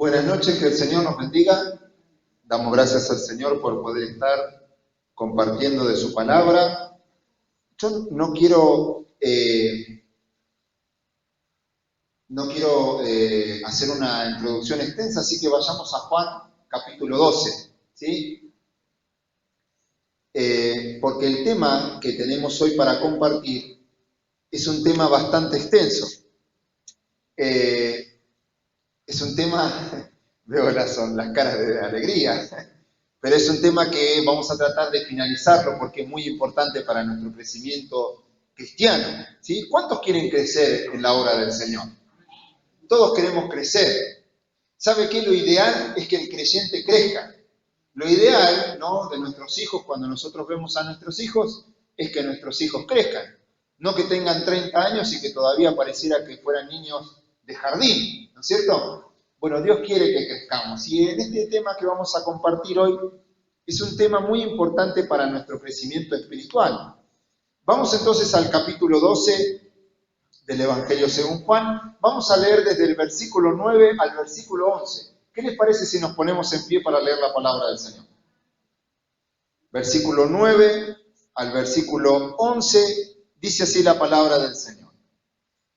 Buenas noches, que el Señor nos bendiga. Damos gracias al Señor por poder estar compartiendo de su palabra. Yo no quiero hacer una introducción extensa, así que vayamos a Juan capítulo 12, ¿sí? Porque el tema que tenemos hoy para compartir es un tema bastante extenso. Es un tema, veo las caras de alegría, pero es un tema que vamos a tratar de finalizarlo porque es muy importante para nuestro crecimiento cristiano, ¿sí? ¿Cuántos quieren crecer en la obra del Señor? Todos queremos crecer. ¿Sabe qué? Lo ideal es que el creyente crezca. Lo ideal, ¿no?, de nuestros hijos, cuando nosotros vemos a nuestros hijos, es que nuestros hijos crezcan. No que tengan 30 años y que todavía pareciera que fueran niños de jardín, ¿no es cierto? Bueno, Dios quiere que crezcamos. Y en este tema que vamos a compartir hoy, es un tema muy importante para nuestro crecimiento espiritual. Vamos entonces al capítulo 12 del Evangelio según Juan. Vamos a leer desde el versículo 9 al versículo 11. ¿Qué les parece si nos ponemos en pie para leer la palabra del Señor? Versículo 9 al versículo 11, dice así la palabra del Señor.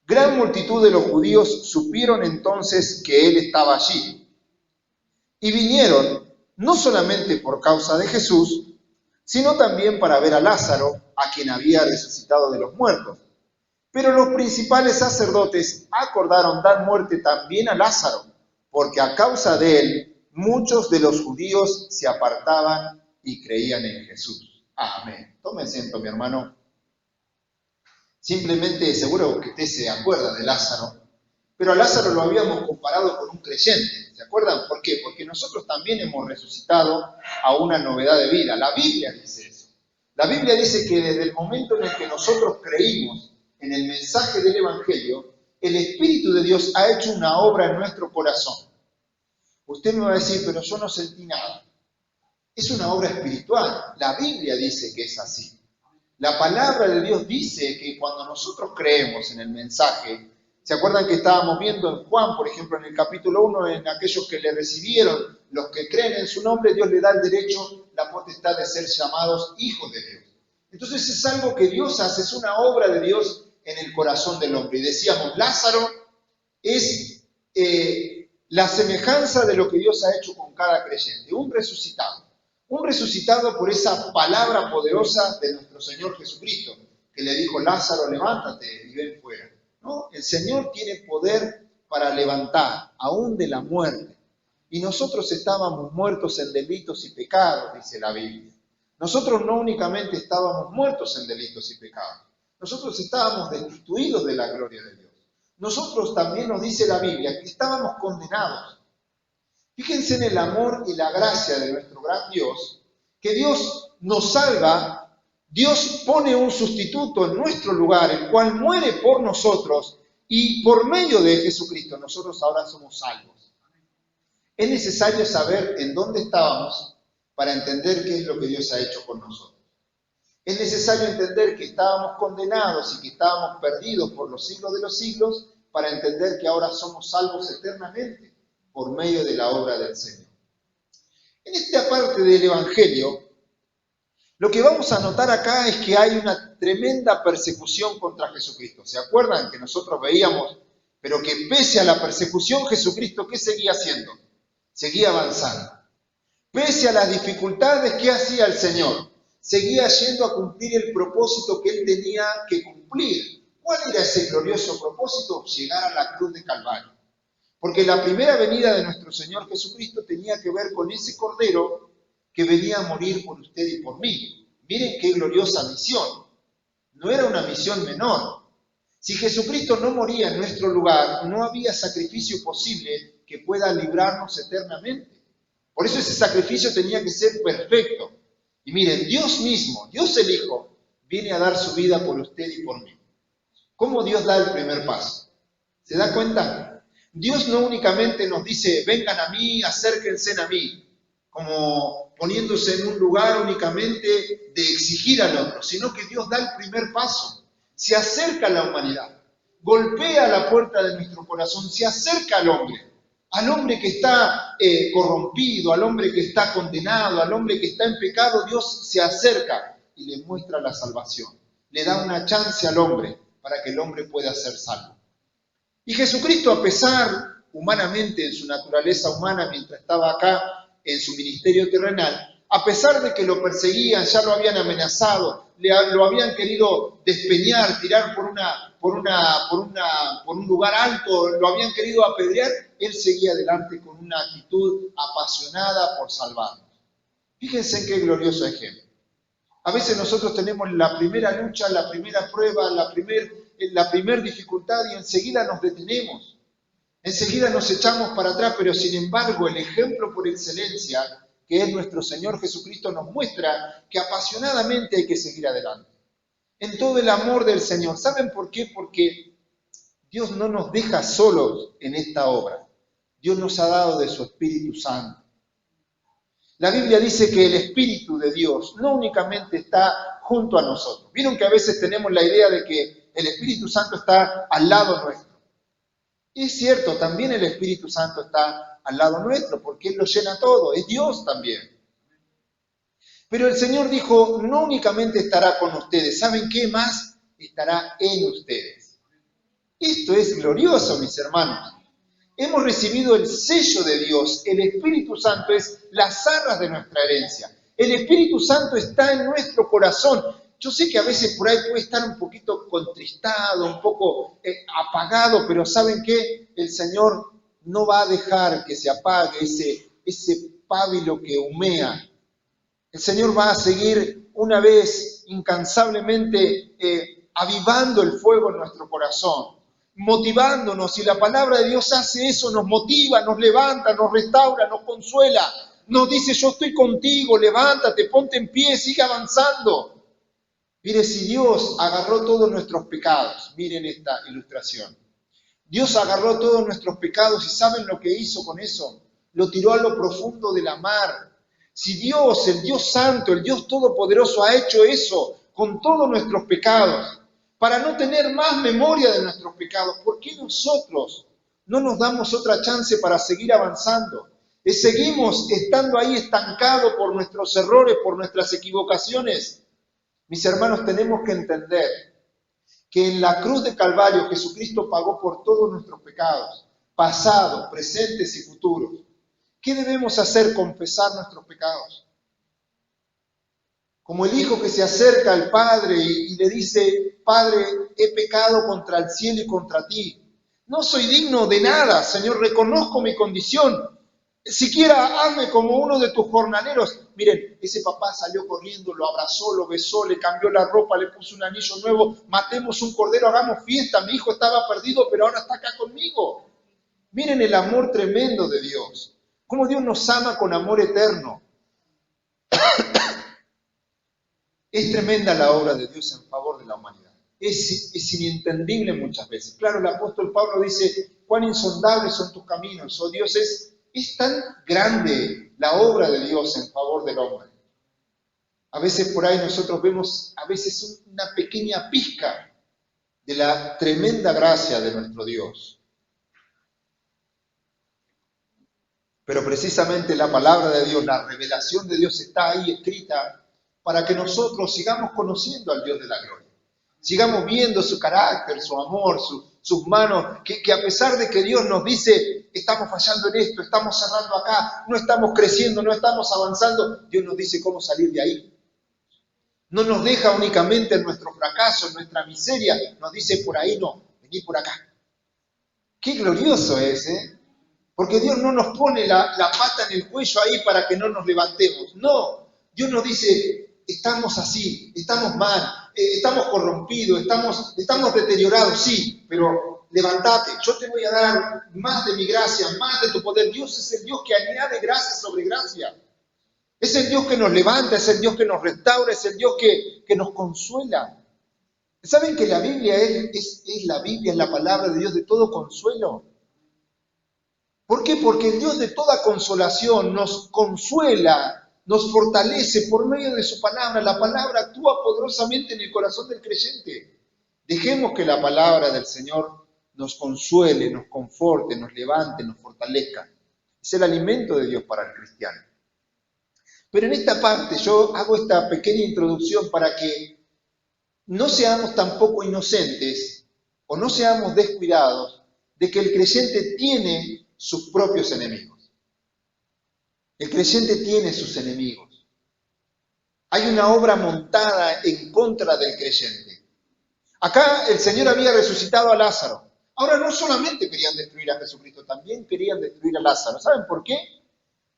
Gran multitud de los judíos supieron entonces que Él estaba allí, y vinieron no solamente por causa de Jesús, sino también para ver a Lázaro, a quien había resucitado de los muertos. Pero los principales sacerdotes acordaron dar muerte también a Lázaro, porque a causa de él muchos de los judíos se apartaban y creían en Jesús. Amén. Tome asiento, mi hermano. Simplemente, seguro que usted se acuerda de Lázaro, pero a Lázaro lo habíamos comparado con un creyente. ¿Se acuerdan? ¿Por qué? Porque nosotros también hemos resucitado a una novedad de vida. La Biblia dice eso. La Biblia dice que desde el momento en el que nosotros creímos en el mensaje del Evangelio, el Espíritu de Dios ha hecho una obra en nuestro corazón. Usted me va a decir, pero yo no sentí nada. Es una obra espiritual. La Biblia dice que es así. La palabra de Dios dice que cuando nosotros creemos en el mensaje, ¿se acuerdan que estábamos viendo en Juan, por ejemplo, en el capítulo 1, en aquellos que le recibieron, los que creen en su nombre, Dios le da el derecho, la potestad de ser llamados hijos de Dios? Entonces es algo que Dios hace, es una obra de Dios en el corazón del hombre. Y decíamos, Lázaro es la semejanza de lo que Dios ha hecho con cada creyente, un resucitado por esa palabra poderosa de nuestro Señor Jesucristo, que le dijo, Lázaro, levántate y ven fuera. ¿No? El Señor tiene poder para levantar, aún de la muerte. Y nosotros estábamos muertos en delitos y pecados, dice la Biblia. Nosotros no únicamente estábamos muertos en delitos y pecados, nosotros estábamos destituidos de la gloria de Dios. Nosotros también nos dice la Biblia que estábamos condenados. Fíjense en el amor y la gracia de nuestro gran Dios, que Dios nos salva, Dios pone un sustituto en nuestro lugar, el cual muere por nosotros, y por medio de Jesucristo nosotros ahora somos salvos. Es necesario saber en dónde estábamos para entender qué es lo que Dios ha hecho con nosotros. Es necesario entender que estábamos condenados y que estábamos perdidos por los siglos de los siglos para entender que ahora somos salvos eternamente por medio de la obra del Señor. En esta parte del Evangelio, lo que vamos a notar acá es que hay una tremenda persecución contra Jesucristo. ¿Se acuerdan que nosotros veíamos, pero que pese a la persecución, Jesucristo, ¿qué seguía haciendo? Seguía avanzando. Pese a las dificultades, ¿qué hacía el Señor? Seguía yendo a cumplir el propósito que Él tenía que cumplir. ¿Cuál era ese glorioso propósito? Llegar a la cruz de Calvario. Porque la primera venida de nuestro Señor Jesucristo tenía que ver con ese Cordero que venía a morir por usted y por mí. Miren qué gloriosa misión. No era una misión menor. Si Jesucristo no moría en nuestro lugar, no había sacrificio posible que pueda librarnos eternamente. Por eso ese sacrificio tenía que ser perfecto. Y miren, Dios mismo, Dios el Hijo, viene a dar su vida por usted y por mí. ¿Cómo Dios da el primer paso? ¿Se da cuenta? Dios no únicamente nos dice, vengan a mí, acérquense a mí, como poniéndose en un lugar únicamente de exigir al otro, sino que Dios da el primer paso, se acerca a la humanidad, golpea la puerta de nuestro corazón, se acerca al hombre, Al hombre que está corrompido, al hombre que está condenado, al hombre que está en pecado, Dios se acerca y le muestra la salvación. Le da una chance al hombre para que el hombre pueda ser salvo. Y Jesucristo, a pesar, humanamente, en su naturaleza humana, mientras estaba acá en su ministerio terrenal, a pesar de que lo perseguían, ya lo habían amenazado, lo habían querido despeñar, tirar por un lugar alto, lo habían querido apedrear, él seguía adelante con una actitud apasionada por salvarnos. Fíjense en qué glorioso ejemplo. A veces nosotros tenemos la primera lucha, la primera prueba, la primera dificultad y enseguida nos detenemos. Enseguida nos echamos para atrás, pero sin embargo el ejemplo por excelencia, que es nuestro Señor Jesucristo, nos muestra que apasionadamente hay que seguir adelante. En todo el amor del Señor. ¿Saben por qué? Porque Dios no nos deja solos en esta obra. Dios nos ha dado de su Espíritu Santo. La Biblia dice que el Espíritu de Dios no únicamente está junto a nosotros. Vieron que a veces tenemos la idea de que el Espíritu Santo está al lado nuestro. Y es cierto, también el Espíritu Santo está al lado nuestro, porque Él lo llena todo, es Dios también. Pero el Señor dijo, no únicamente estará con ustedes, ¿saben qué más? Estará en ustedes. Esto es glorioso, mis hermanos. Hemos recibido el sello de Dios, el Espíritu Santo es las arras de nuestra herencia. El Espíritu Santo está en nuestro corazón. Yo sé que a veces por ahí puede estar un poquito contristado, un poco apagado, pero ¿saben qué? El Señor no va a dejar que se apague ese pábilo que humea. El Señor va a seguir una vez incansablemente avivando el fuego en nuestro corazón, motivándonos, y la palabra de Dios hace eso, nos motiva, nos levanta, nos restaura, nos consuela, nos dice yo estoy contigo, levántate, ponte en pie, sigue avanzando. Mire, si Dios agarró todos nuestros pecados, miren esta ilustración, Dios agarró todos nuestros pecados y ¿saben lo que hizo con eso? Lo tiró a lo profundo de la mar. Si Dios, el Dios Santo, el Dios Todopoderoso ha hecho eso con todos nuestros pecados, para no tener más memoria de nuestros pecados, ¿por qué nosotros no nos damos otra chance para seguir avanzando? Seguimos estando ahí estancados por nuestros errores, por nuestras equivocaciones. Mis hermanos, tenemos que entender que en la cruz de Calvario Jesucristo pagó por todos nuestros pecados, pasados, presentes y futuros. ¿Qué debemos hacer? Confesar nuestros pecados. Como el hijo que se acerca al Padre y le dice, Padre, he pecado contra el cielo y contra ti. No soy digno de nada, Señor, reconozco mi condición. Siquiera hazme como uno de tus jornaleros. Miren, ese papá salió corriendo, lo abrazó, lo besó, le cambió la ropa, le puso un anillo nuevo. Matemos un cordero, hagamos fiesta. Mi hijo estaba perdido, pero ahora está acá conmigo. Miren el amor tremendo de Dios. Cómo Dios nos ama con amor eterno. Es tremenda la obra de Dios en favor de la humanidad. Es inentendible muchas veces. Claro, el apóstol Pablo dice, cuán insondables son tus caminos. Oh Dios, es tan grande la obra de Dios en favor del hombre. A veces por ahí nosotros vemos a veces una pequeña pizca de la tremenda gracia de nuestro Dios. Pero precisamente la palabra de Dios, la revelación de Dios está ahí escrita para que nosotros sigamos conociendo al Dios de la gloria. Sigamos viendo su carácter, su amor, sus manos, que a pesar de que Dios nos dice, estamos fallando en esto, estamos cerrando acá, no estamos creciendo, no estamos avanzando, Dios nos dice cómo salir de ahí. No nos deja únicamente en nuestro fracaso, en nuestra miseria, nos dice por ahí no, vení por acá. Qué glorioso es, ¿eh? Porque Dios no nos pone la pata en el cuello ahí para que no nos levantemos. No, Dios nos dice, estamos así, estamos mal, estamos corrompidos, estamos deteriorados, sí, pero levántate, yo te voy a dar más de mi gracia, más de tu poder. Dios es el Dios que añade gracia sobre gracia. Es el Dios que nos levanta, es el Dios que nos restaura, es el Dios que nos consuela. ¿Saben que la Biblia es la Biblia, es la palabra de Dios de todo consuelo? ¿Por qué? Porque el Dios de toda consolación nos consuela, nos fortalece por medio de su palabra. La palabra actúa poderosamente en el corazón del creyente. Dejemos que la palabra del Señor nos consuele, nos conforte, nos levante, nos fortalezca. Es el alimento de Dios para el cristiano. Pero en esta parte yo hago esta pequeña introducción para que no seamos tampoco inocentes o no seamos descuidados de que el creyente tiene sus propios enemigos. El creyente tiene sus enemigos. Hay una obra montada en contra del creyente. Acá el Señor había resucitado a Lázaro. Ahora no solamente querían destruir a Jesucristo, también querían destruir a Lázaro. ¿Saben por qué?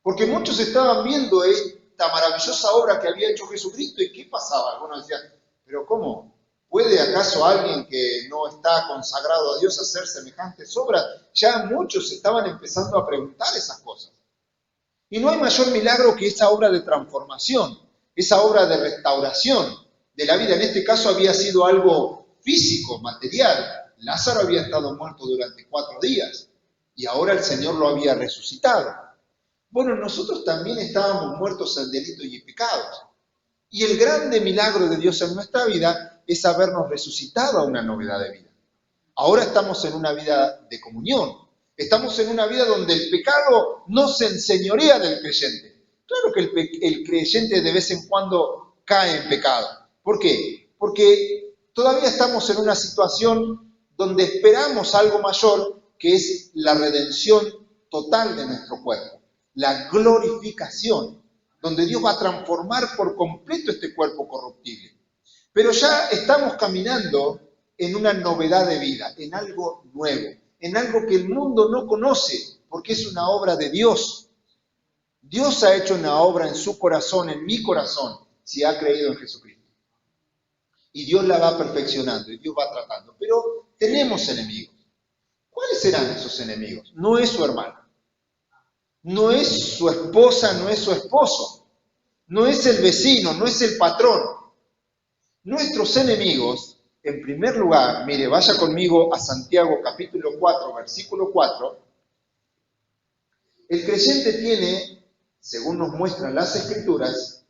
Porque muchos estaban viendo esta maravillosa obra que había hecho Jesucristo y ¿qué pasaba? Algunos decían, pero ¿cómo? ¿Puede acaso alguien que no está consagrado a Dios hacer semejantes obras? Ya muchos estaban empezando a preguntar esas cosas. Y no hay mayor milagro que esa obra de transformación, esa obra de restauración de la vida. En este caso había sido algo físico, material. Lázaro había estado muerto durante 4 días y ahora el Señor lo había resucitado. Bueno, nosotros también estábamos muertos en delitos y pecados. Y el grande milagro de Dios en nuestra vida es habernos resucitado a una novedad de vida. Ahora estamos en una vida de comunión. Estamos en una vida donde el pecado no se enseñorea del creyente. Claro que el creyente de vez en cuando cae en pecado. ¿Por qué? Porque todavía estamos en una situación donde esperamos algo mayor, que es la redención total de nuestro cuerpo, la glorificación, donde Dios va a transformar por completo este cuerpo corruptible. Pero ya estamos caminando en una novedad de vida, en algo nuevo, en algo que el mundo no conoce, porque es una obra de Dios. Dios ha hecho una obra en su corazón, en mi corazón, si ha creído en Jesucristo. Y Dios la va perfeccionando y Dios va tratando. Pero tenemos enemigos. ¿Cuáles serán esos enemigos? No es su hermano. No es su esposa, no es su esposo. No es el vecino, no es el patrón. Nuestros enemigos, en primer lugar, mire, vaya conmigo a Santiago capítulo 4, versículo 4. El creyente tiene, según nos muestran las Escrituras,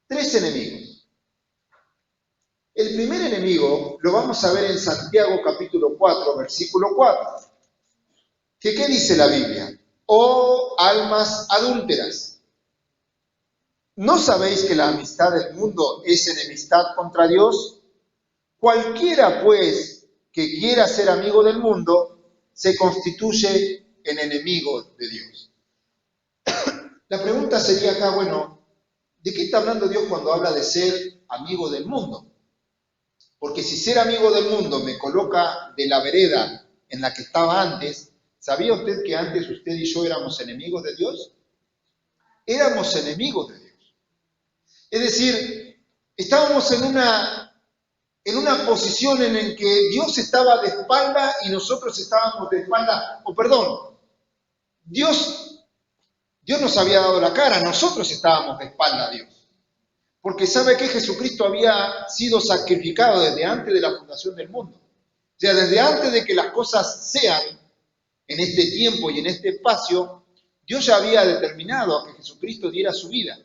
3 enemigos. El primer enemigo lo vamos a ver en Santiago capítulo 4, versículo 4. ¿Qué dice la Biblia? Oh almas adúlteras, ¿no sabéis que la amistad del mundo es enemistad contra Dios? Cualquiera, pues, que quiera ser amigo del mundo, se constituye en enemigo de Dios. La pregunta sería acá, bueno, ¿de qué está hablando Dios cuando habla de ser amigo del mundo? Porque si ser amigo del mundo me coloca de la vereda en la que estaba antes, ¿sabía usted que antes usted y yo éramos enemigos de Dios? Éramos enemigos de Dios. Es decir, estábamos en una posición en la que Dios estaba de espalda y nosotros estábamos de espalda, Dios nos había dado la cara, nosotros estábamos de espalda a Dios. Porque sabe que Jesucristo había sido sacrificado desde antes de la fundación del mundo. O sea, desde antes de que las cosas sean en este tiempo y en este espacio, Dios ya había determinado a que Jesucristo diera su vida.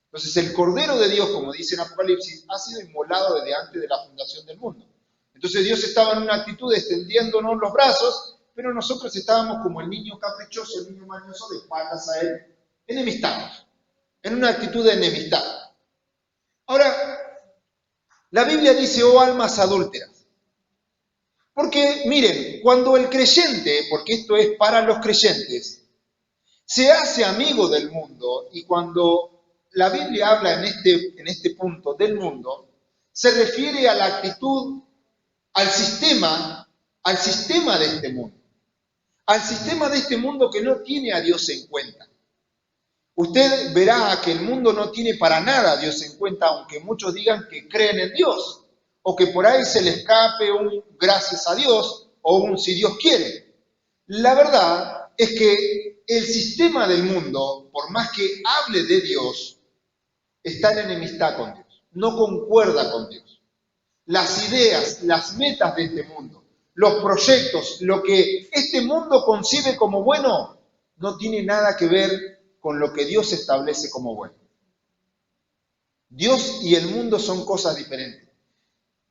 Entonces el Cordero de Dios, como dice en Apocalipsis, ha sido inmolado desde antes de la fundación del mundo. Entonces Dios estaba en una actitud de extendiéndonos los brazos, pero nosotros estábamos como el niño caprichoso, el niño mañoso, de espaldas a Él, enemistados, en una actitud de enemistad. Ahora, la Biblia dice, oh almas adúlteras. Porque, miren, cuando el creyente, porque esto es para los creyentes, se hace amigo del mundo, y cuando la Biblia habla en este punto del mundo, se refiere a la actitud, al sistema de este mundo. Al sistema de este mundo que no tiene a Dios en cuenta. Usted verá que el mundo no tiene para nada a Dios en cuenta, aunque muchos digan que creen en Dios, o que por ahí se le escape un gracias a Dios, o un si Dios quiere. La verdad es que el sistema del mundo, por más que hable de Dios, está en enemistad con Dios, no concuerda con Dios. Las ideas, las metas de este mundo, los proyectos, lo que este mundo concibe como bueno, no tiene nada que ver con lo que Dios establece como bueno. Dios y el mundo son cosas diferentes.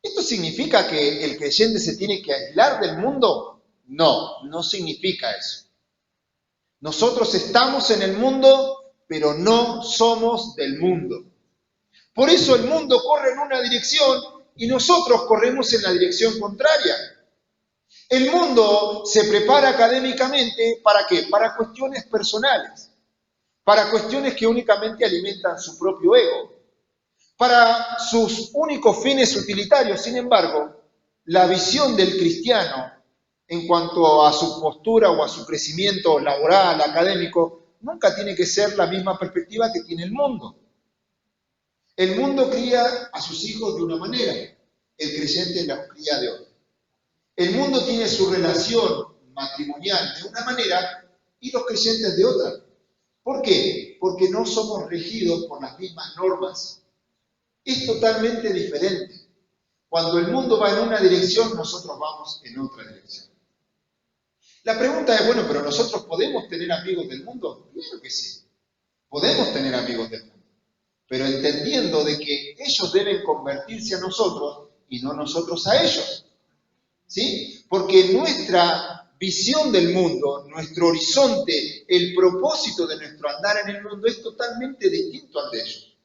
¿Esto significa que el creyente se tiene que aislar del mundo? No, no significa eso. Nosotros estamos en el mundo, pero no somos del mundo. Por eso el mundo corre en una dirección y nosotros corremos en la dirección contraria. El mundo se prepara académicamente, ¿para qué? Para cuestiones personales, para cuestiones que únicamente alimentan su propio ego, para sus únicos fines utilitarios. Sin embargo, la visión del cristiano en cuanto a su postura o a su crecimiento laboral, académico, nunca tiene que ser la misma perspectiva que tiene el mundo. El mundo cría a sus hijos de una manera, el creyente los cría de otra. El mundo tiene su relación matrimonial de una manera y los creyentes de otra. ¿Por qué? Porque no somos regidos por las mismas normas. Es totalmente diferente. Cuando el mundo va en una dirección, nosotros vamos en otra dirección. La pregunta es, bueno, ¿pero nosotros podemos tener amigos del mundo? Claro que sí. Podemos tener amigos del mundo. Pero entendiendo de que ellos deben convertirse a nosotros y no nosotros a ellos. ¿Sí? Porque nuestra visión del mundo, nuestro horizonte, el propósito de nuestro andar en el mundo es totalmente distinto al de ellos.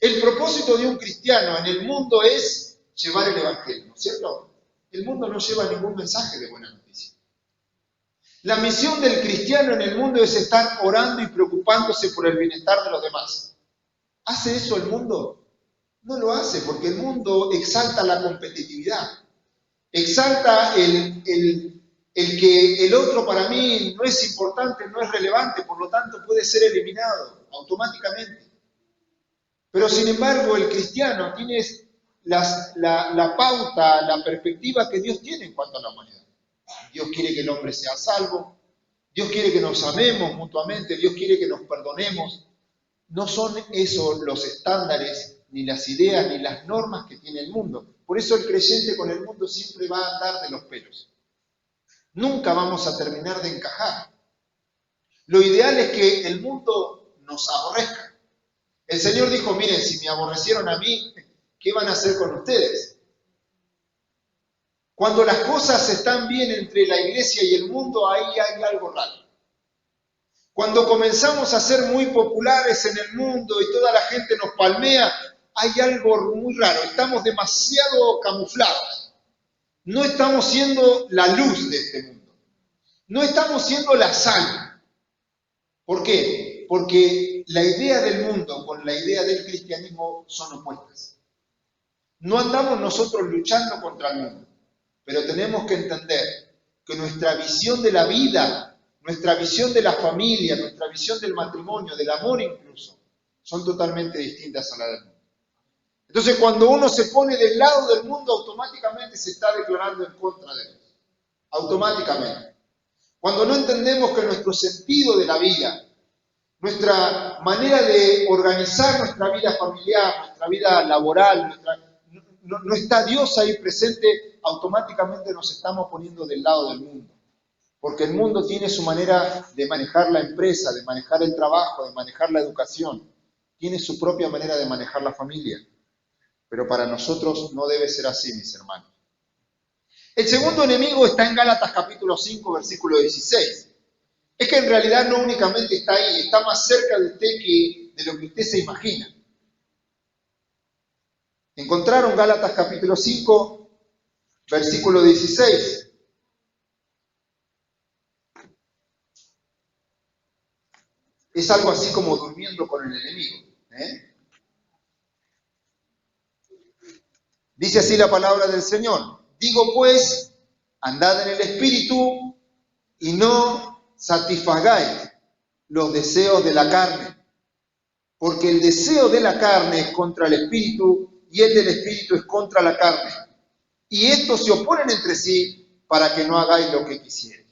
El propósito de un cristiano en el mundo es llevar el evangelio, ¿no es cierto? El mundo no lleva ningún mensaje de buena noticia. La misión del cristiano en el mundo es estar orando y preocupándose por el bienestar de los demás. ¿Hace eso el mundo? No lo hace, porque el mundo exalta la competitividad. Exalta el que el otro para mí no es importante, no es relevante, por lo tanto puede ser eliminado automáticamente. Pero sin embargo el cristiano tiene la pauta, la perspectiva que Dios tiene en cuanto a la humanidad. Dios quiere que el hombre sea salvo, Dios quiere que nos amemos mutuamente, Dios quiere que nos perdonemos. No son esos los estándares, ni las ideas, ni las normas que tiene el mundo. Por eso el creyente con el mundo siempre va a andar de los pelos. Nunca vamos a terminar de encajar. Lo ideal es que el mundo nos aborrezca. El Señor dijo, miren, si me aborrecieron a mí, ¿qué van a hacer con ustedes? Cuando las cosas están bien entre la iglesia y el mundo, ahí hay algo raro. Cuando comenzamos a ser muy populares en el mundo y toda la gente nos palmea, hay algo muy raro. Estamos demasiado camuflados. No estamos siendo la luz de este mundo. No estamos siendo la sal. ¿Por qué? Porque la idea del mundo con la idea del cristianismo son opuestas. No andamos nosotros luchando contra el mundo, pero tenemos que entender que nuestra visión de la vida, nuestra visión de la familia, nuestra visión del matrimonio, del amor incluso, son totalmente distintas a la del mundo. Entonces, cuando uno se pone del lado del mundo, automáticamente se está declarando en contra de Dios. Automáticamente. Cuando no entendemos que nuestro sentido de la vida, nuestra manera de organizar nuestra vida familiar, nuestra vida laboral, no está Dios ahí presente, automáticamente nos estamos poniendo del lado del mundo. Porque el mundo tiene su manera de manejar la empresa, de manejar el trabajo, de manejar la educación. Tiene su propia manera de manejar la familia. Pero para nosotros no debe ser así, mis hermanos. El segundo enemigo está en Gálatas capítulo 5, versículo 16. Es que en realidad no únicamente está ahí, está más cerca de usted que de lo que usted se imagina. ¿Encontraron Gálatas capítulo 5, versículo 16? Es algo así como durmiendo con el enemigo. Dice así la palabra del Señor. Digo pues, andad en el Espíritu y no satisfagáis los deseos de la carne. Porque el deseo de la carne es contra el Espíritu y el del Espíritu es contra la carne. Y estos se oponen entre sí para que no hagáis lo que quisierais.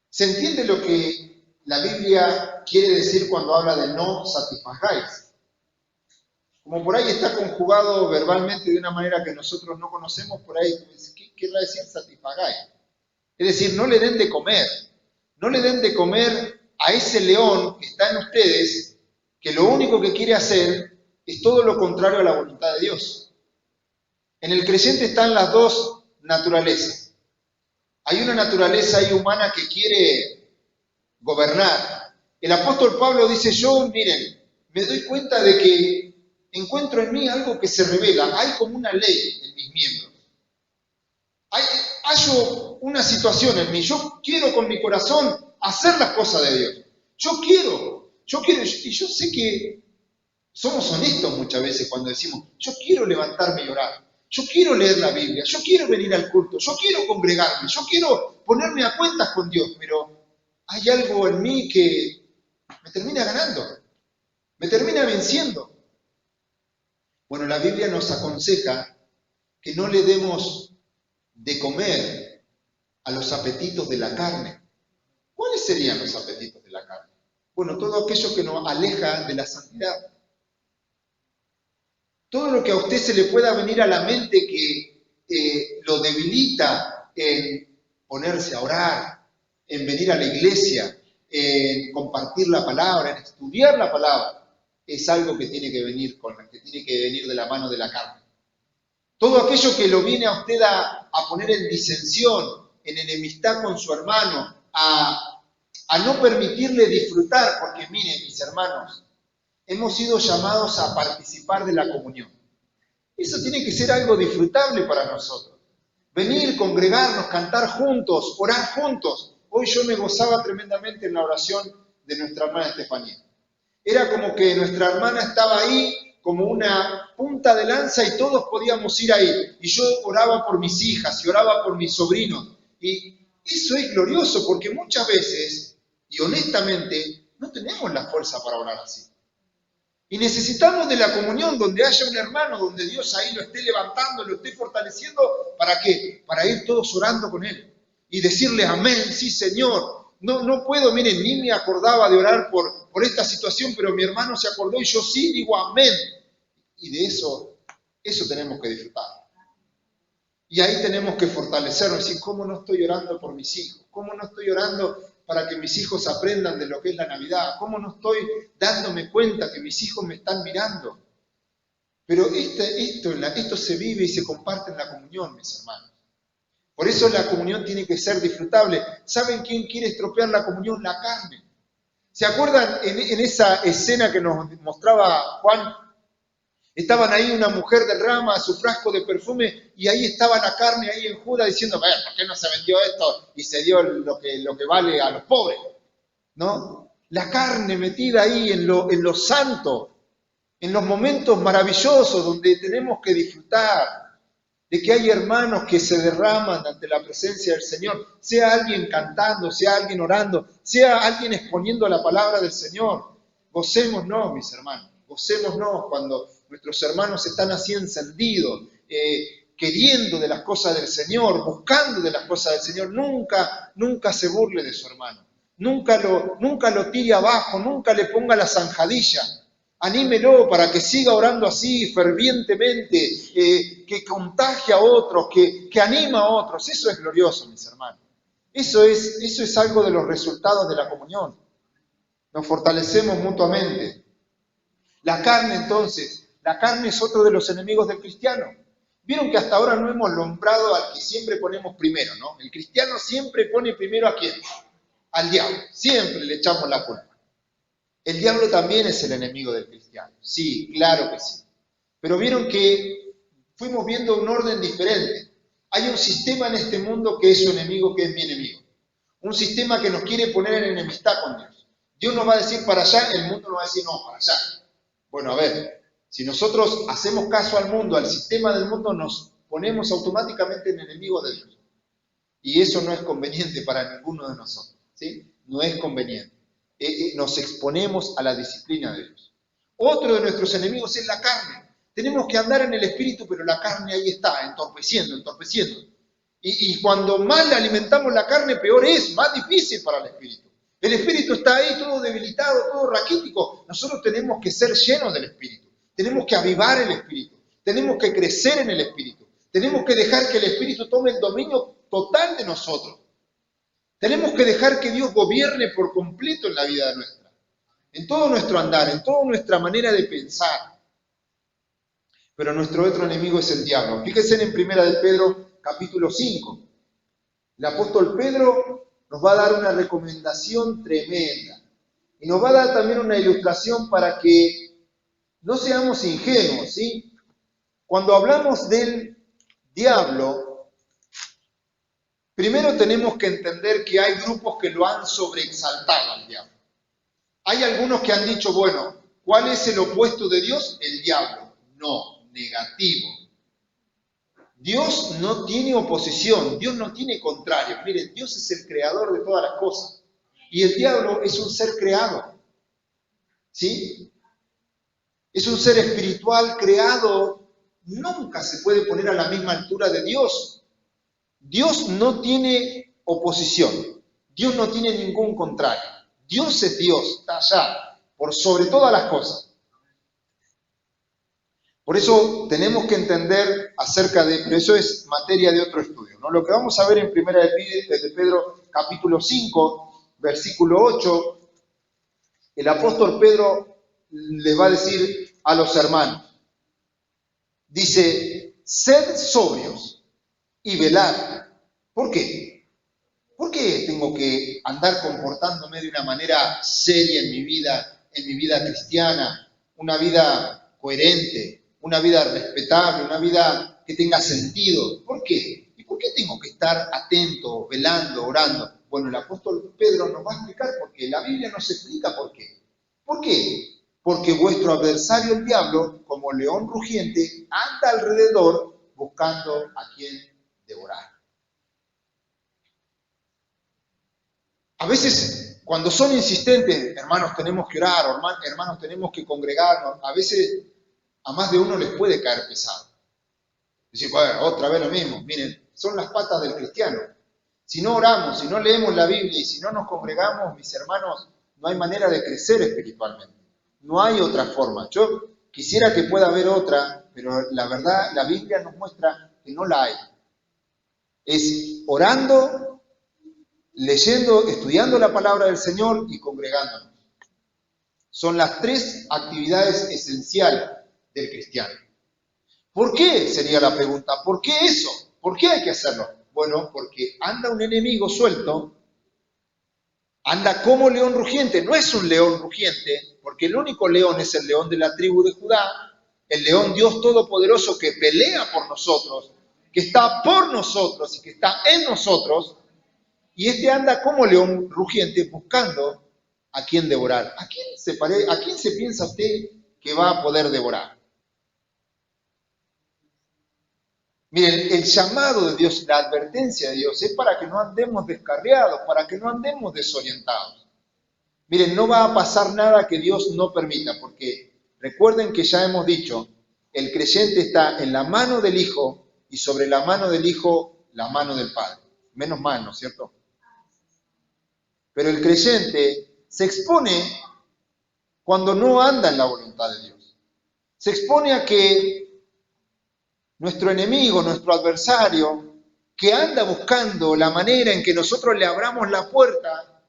¿Se entiende lo que la Biblia quiere decir cuando habla de no satisfagáis? Como por ahí está conjugado verbalmente de una manera que nosotros no conocemos, por ahí, ¿qué querrá decir satisfagáis? Es decir, no le den de comer. No le den de comer a ese león que está en ustedes, que lo único que quiere hacer es todo lo contrario a la voluntad de Dios. En el creyente están las dos naturalezas. Hay una naturaleza ahí humana que quiere gobernar. El apóstol Pablo dice, yo, miren, me doy cuenta de que encuentro en mí algo que se revela. Hay como una ley en mis miembros. Hallo una situación en mí. Yo quiero con mi corazón hacer las cosas de Dios. Yo quiero. Y yo sé que somos honestos muchas veces cuando decimos, yo quiero levantarme y orar. Yo quiero leer la Biblia. Yo quiero venir al culto. Yo quiero congregarme. Yo quiero ponerme a cuentas con Dios. Pero hay algo en mí que me termina ganando. Me termina venciendo. Bueno, la Biblia nos aconseja que no le demos de comer a los apetitos de la carne. ¿Cuáles serían los apetitos de la carne? Bueno, todo aquello que nos aleja de la santidad. Todo lo que a usted se le pueda venir a la mente que lo debilita en ponerse a orar, en venir a la iglesia, en compartir la palabra, en estudiar la palabra, es algo que tiene que venir de la mano de la carne. Todo aquello que lo viene a usted a poner en disensión, en enemistad con su hermano, a no permitirle disfrutar, porque miren, mis hermanos, hemos sido llamados a participar de la comunión. Eso tiene que ser algo disfrutable para nosotros. Venir, congregarnos, cantar juntos, orar juntos. Hoy yo me gozaba tremendamente en la oración de nuestra hermana Estefanía. Era como que nuestra hermana estaba ahí como una punta de lanza y todos podíamos ir ahí. Y yo oraba por mis hijas y oraba por mis sobrinos. Y eso es glorioso porque muchas veces, y honestamente, no tenemos la fuerza para orar así. Y necesitamos de la comunión donde haya un hermano, donde Dios ahí lo esté levantando, lo esté fortaleciendo. ¿Para qué? Para ir todos orando con Él. Y decirle amén, sí Señor. No puedo, miren, ni me acordaba de orar por esta situación, pero mi hermano se acordó y yo sí digo amén. Y de eso tenemos que disfrutar. Y ahí tenemos que fortalecernos, decir, ¿cómo no estoy orando por mis hijos? ¿Cómo no estoy orando para que mis hijos aprendan de lo que es la Navidad? ¿Cómo no estoy dándome cuenta que mis hijos me están mirando? Pero esto se vive y se comparte en la comunión, mis hermanos. Por eso la comunión tiene que ser disfrutable. ¿Saben quién quiere estropear la comunión? La carne. ¿Se acuerdan en esa escena que nos mostraba Juan? Estaban ahí una mujer derrama su frasco de perfume y ahí estaba la carne ahí en Judas diciendo, ¿por qué no se vendió esto y se dio lo que vale a los pobres? ¿No? La carne metida ahí en lo santo, en los momentos maravillosos donde tenemos que disfrutar de que hay hermanos que se derraman ante la presencia del Señor, sea alguien cantando, sea alguien orando, sea alguien exponiendo la palabra del Señor. Gocémonos, mis hermanos, gocémonos cuando nuestros hermanos están así encendidos, queriendo de las cosas del Señor, buscando de las cosas del Señor. Nunca se burle de su hermano, nunca lo tire abajo, nunca le ponga la zanjadilla. Anímelo para que siga orando así fervientemente, que contagie a otros, que anima a otros. Eso es glorioso, mis hermanos. Eso es algo de los resultados de la comunión. Nos fortalecemos mutuamente. La carne, entonces, la carne es otro de los enemigos del cristiano. Vieron que hasta ahora no hemos nombrado al que siempre ponemos primero, ¿no? El cristiano siempre pone primero ¿a quién? Al diablo. Siempre le echamos la culpa. El diablo también es el enemigo del cristiano. Sí, claro que sí. Pero vieron que fuimos viendo un orden diferente. Hay un sistema en este mundo que es su enemigo, que es mi enemigo. Un sistema que nos quiere poner en enemistad con Dios. Dios nos va a decir para allá, el mundo nos va a decir no, para allá. Bueno, a ver, si nosotros hacemos caso al mundo, al sistema del mundo, nos ponemos automáticamente en enemigo de Dios. Y eso no es conveniente para ninguno de nosotros, ¿sí? No es conveniente. Nos exponemos a la disciplina de Dios. Otro de nuestros enemigos es la carne. Tenemos que andar en el espíritu, pero la carne ahí está, entorpeciendo. Y cuando más le alimentamos la carne, peor es, más difícil para el espíritu. El espíritu está ahí todo debilitado, todo raquítico. Nosotros tenemos que ser llenos del espíritu. Tenemos que avivar el espíritu. Tenemos que crecer en el espíritu. Tenemos que dejar que el espíritu tome el dominio total de nosotros. Tenemos que dejar que Dios gobierne por completo en la vida nuestra, en todo nuestro andar, en toda nuestra manera de pensar. Pero nuestro otro enemigo es el diablo. Fíjense en 1 de Pedro, capítulo 5. El apóstol Pedro nos va a dar una recomendación tremenda. Y nos va a dar también una ilustración para que no seamos ingenuos, ¿sí? Cuando hablamos del diablo, primero tenemos que entender que hay grupos que lo han sobreexaltado al diablo. Hay algunos que han dicho, bueno, ¿cuál es el opuesto de Dios? El diablo. No, negativo. Dios no tiene oposición, Dios no tiene contrario. Miren, Dios es el creador de todas las cosas. Y el diablo es un ser creado. ¿Sí? Es un ser espiritual creado. Nunca se puede poner a la misma altura de Dios. Dios no tiene oposición. Dios no tiene ningún contrario. Dios es Dios, está allá, por sobre todas las cosas. Por eso tenemos que entender pero eso es materia de otro estudio, ¿no? Lo que vamos a ver en Primera de Pedro, capítulo 5, versículo 8, el apóstol Pedro les va a decir a los hermanos, dice, sed sobrios y velad. ¿Por qué? ¿Por qué tengo que andar comportándome de una manera seria en mi vida cristiana, una vida coherente, una vida respetable, una vida que tenga sentido? ¿Por qué? ¿Y por qué tengo que estar atento, velando, orando? Bueno, el apóstol Pedro nos va a explicar por qué. La Biblia nos explica por qué. ¿Por qué? Porque vuestro adversario el diablo, como león rugiente, anda alrededor buscando a quien devorar. A veces, cuando son insistentes, hermanos, tenemos que orar, hermanos, tenemos que congregarnos, a veces a más de uno les puede caer pesado. Decir, bueno, otra vez lo mismo. Miren, son las patas del cristiano. Si no oramos, si no leemos la Biblia y si no nos congregamos, mis hermanos, no hay manera de crecer espiritualmente. No hay otra forma. Yo quisiera que pueda haber otra, pero la verdad, la Biblia nos muestra que no la hay. Es orando, leyendo, estudiando la palabra del Señor y congregándonos. Son las tres actividades esenciales del cristiano. ¿Por qué? Sería la pregunta. ¿Por qué eso? ¿Por qué hay que hacerlo? Bueno, porque anda un enemigo suelto, anda como león rugiente. No es un león rugiente, porque el único león es el león de la tribu de Judá, el león Dios Todopoderoso que pelea por nosotros, que está por nosotros y que está en nosotros. Y este anda como león rugiente buscando a quién devorar. ¿A quién se piensa usted que va a poder devorar? Miren, el llamado de Dios, la advertencia de Dios es para que no andemos descarriados, para que no andemos desorientados. Miren, no va a pasar nada que Dios no permita, porque recuerden que ya hemos dicho, el creyente está en la mano del Hijo y sobre la mano del Hijo, la mano del Padre. Menos mal, ¿no es cierto? Pero el creyente se expone cuando no anda en la voluntad de Dios. Se expone a que nuestro enemigo, nuestro adversario, que anda buscando la manera en que nosotros le abramos la puerta,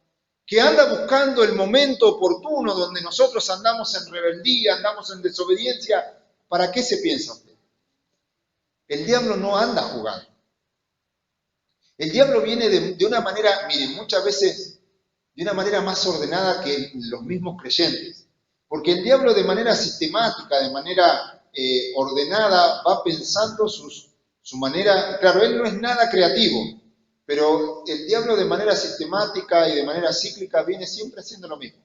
que anda buscando el momento oportuno donde nosotros andamos en rebeldía, andamos en desobediencia, ¿para qué se piensa usted? El diablo no anda jugando. El diablo viene de una manera, miren, muchas veces de una manera más ordenada que los mismos creyentes. Porque el diablo de manera sistemática, de manera ordenada, va pensando su manera. Claro, él no es nada creativo, pero el diablo de manera sistemática y de manera cíclica viene siempre haciendo lo mismo.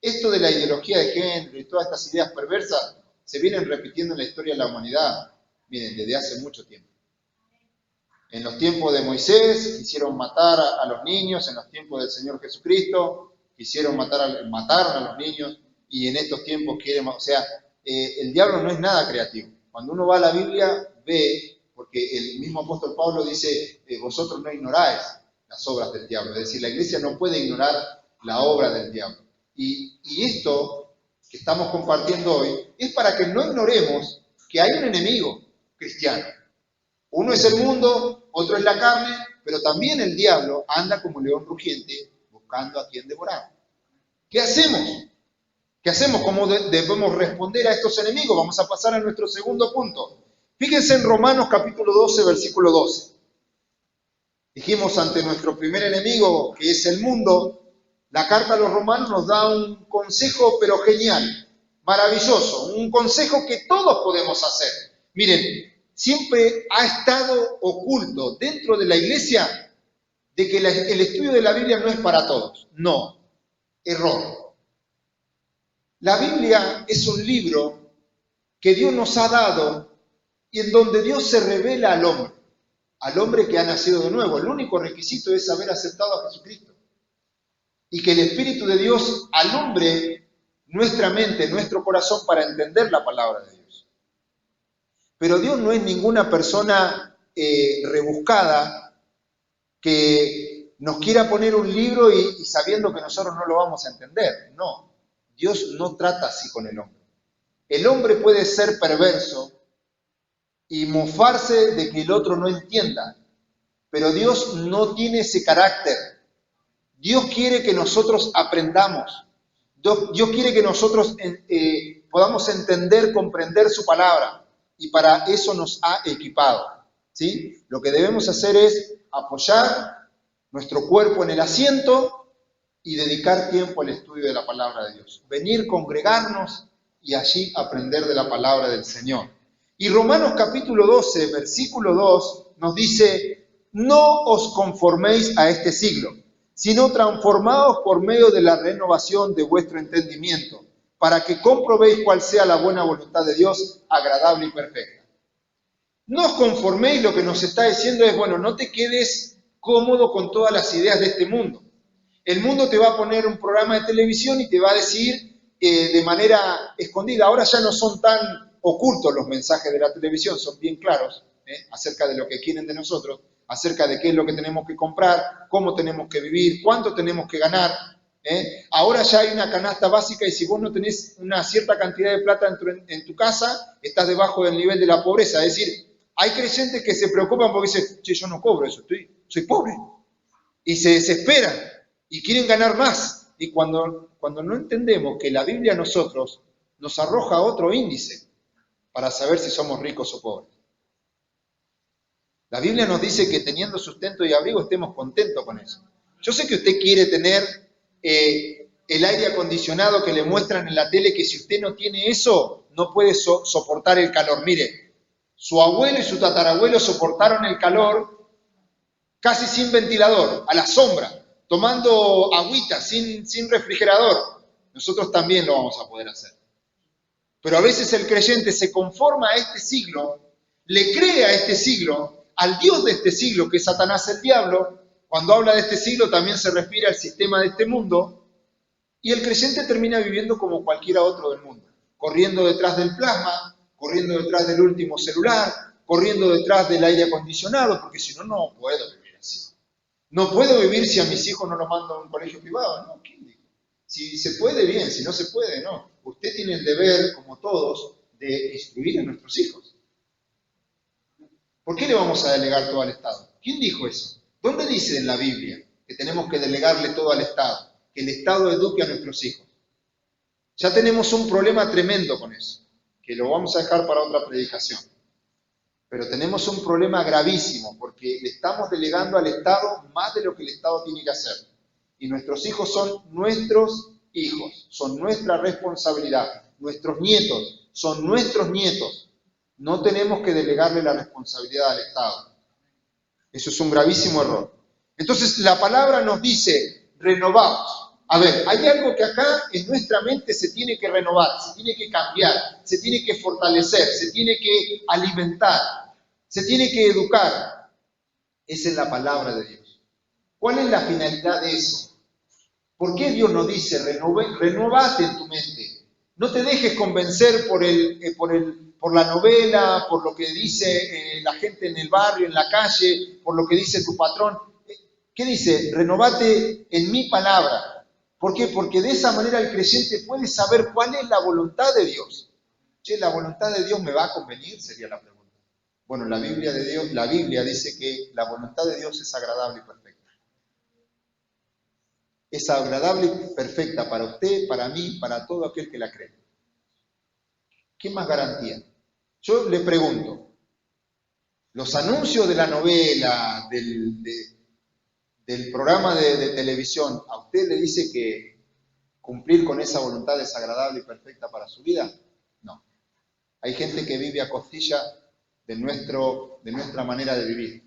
Esto de la ideología de género y todas estas ideas perversas se vienen repitiendo en la historia de la humanidad, miren, desde hace mucho tiempo. En los tiempos de Moisés quisieron matar a los niños, en los tiempos del Señor Jesucristo mataron a los niños, y en estos tiempos quieren, o sea, el diablo no es nada creativo. Cuando uno va a la Biblia, ve, porque el mismo apóstol Pablo dice, vosotros no ignoráis las obras del diablo. Es decir, la iglesia no puede ignorar la obra del diablo. Y esto que estamos compartiendo hoy es para que no ignoremos que hay un enemigo cristiano. Uno es el mundo, otro es la carne, pero también el diablo anda como león rugiente buscando a quien devorar. ¿Qué hacemos? ¿Qué hacemos? ¿Cómo debemos responder a estos enemigos? Vamos a pasar a nuestro segundo punto. Fíjense en Romanos capítulo 12, versículo 12. Dijimos ante nuestro primer enemigo, que es el mundo, la carta a los romanos nos da un consejo, pero genial, maravilloso, un consejo que todos podemos hacer. Miren, siempre ha estado oculto dentro de la iglesia de que el estudio de la Biblia no es para todos. No, error. La Biblia es un libro que Dios nos ha dado y en donde Dios se revela al hombre que ha nacido de nuevo. El único requisito es haber aceptado a Jesucristo. Y que el Espíritu de Dios alumbre nuestra mente, nuestro corazón para entender la palabra de Dios. Pero Dios no es ninguna persona rebuscada que nos quiera poner un libro y sabiendo que nosotros no lo vamos a entender. No, Dios no trata así con el hombre. El hombre puede ser perverso y mofarse de que el otro no entienda, pero Dios no tiene ese carácter. Dios quiere que nosotros aprendamos. Dios quiere que nosotros podamos entender, comprender su palabra. Y para eso nos ha equipado. ¿Sí? Lo que debemos hacer es apoyar nuestro cuerpo en el asiento y dedicar tiempo al estudio de la palabra de Dios. Venir, congregarnos y allí aprender de la palabra del Señor. Y Romanos capítulo 12, versículo 2 nos dice: no os conforméis a este siglo, sino transformaos por medio de la renovación de vuestro entendimiento, para que comprobéis cuál sea la buena voluntad de Dios, agradable y perfecta. No os conforméis, lo que nos está diciendo es, bueno, no te quedes cómodo con todas las ideas de este mundo. El mundo te va a poner un programa de televisión y te va a decir de manera escondida. Ahora ya no son tan ocultos los mensajes de la televisión, son bien claros acerca de lo que quieren de nosotros, acerca de qué es lo que tenemos que comprar, cómo tenemos que vivir, cuánto tenemos que ganar. Ahora ya hay una canasta básica y si vos no tenés una cierta cantidad de plata en tu casa, estás debajo del nivel de la pobreza. Es decir, hay creyentes que se preocupan porque dicen, che, yo no cobro eso, soy pobre. Y se desesperan y quieren ganar más. Y cuando no entendemos que la Biblia a nosotros nos arroja otro índice para saber si somos ricos o pobres. La Biblia nos dice que teniendo sustento y abrigo estemos contentos con eso. Yo sé que usted quiere tener el aire acondicionado que le muestran en la tele, que si usted no tiene eso, no puede soportar el calor. Mire, su abuelo y su tatarabuelo soportaron el calor casi sin ventilador, a la sombra, tomando agüita, sin refrigerador. Nosotros también lo vamos a poder hacer. Pero a veces el creyente se conforma a este siglo, le cree a este siglo, al Dios de este siglo, que es Satanás el diablo. Cuando habla de este siglo también se refiere al sistema de este mundo, y el creyente termina viviendo como cualquiera otro del mundo, corriendo detrás del plasma, corriendo detrás del último celular, corriendo detrás del aire acondicionado, porque si no, no puedo vivir así. No puedo vivir si a mis hijos no los mando a un colegio privado. No, ¿quién dijo? Si se puede, bien, si no se puede, no. Usted tiene el deber, como todos, de instruir a nuestros hijos. ¿Por qué le vamos a delegar todo al Estado? ¿Quién dijo eso? ¿Dónde dice en la Biblia que tenemos que delegarle todo al Estado? Que el Estado eduque a nuestros hijos. Ya tenemos un problema tremendo con eso, que lo vamos a dejar para otra predicación. Pero tenemos un problema gravísimo, porque le estamos delegando al Estado más de lo que el Estado tiene que hacer. Y nuestros hijos son nuestros hijos, son nuestra responsabilidad. Nuestros nietos son nuestros nietos. No tenemos que delegarle la responsabilidad al Estado. Eso es un gravísimo error. Entonces la palabra nos dice, renovaos. A ver, hay algo que acá en nuestra mente se tiene que renovar, se tiene que cambiar, se tiene que fortalecer, se tiene que alimentar, se tiene que educar. Esa es la palabra de Dios. ¿Cuál es la finalidad de eso? ¿Por qué Dios nos dice, renovate en tu mente? No te dejes convencer por la novela, por lo que dice la gente en el barrio, en la calle, por lo que dice tu patrón. ¿Qué dice? Renovate en mi palabra. ¿Por qué? Porque de esa manera el creyente puede saber cuál es la voluntad de Dios. Che, ¿la voluntad de Dios me va a convenir? Sería la pregunta. Bueno, la Biblia dice que la voluntad de Dios es agradable y perfecta. Es agradable y perfecta para usted, para mí, para todo aquel que la cree. ¿Qué más garantía? Yo le pregunto, los anuncios de la novela, del programa de televisión a usted le dice que cumplir con esa voluntad es agradable y perfecta para su vida? No. Hay gente que vive a costilla de nuestra manera de vivir.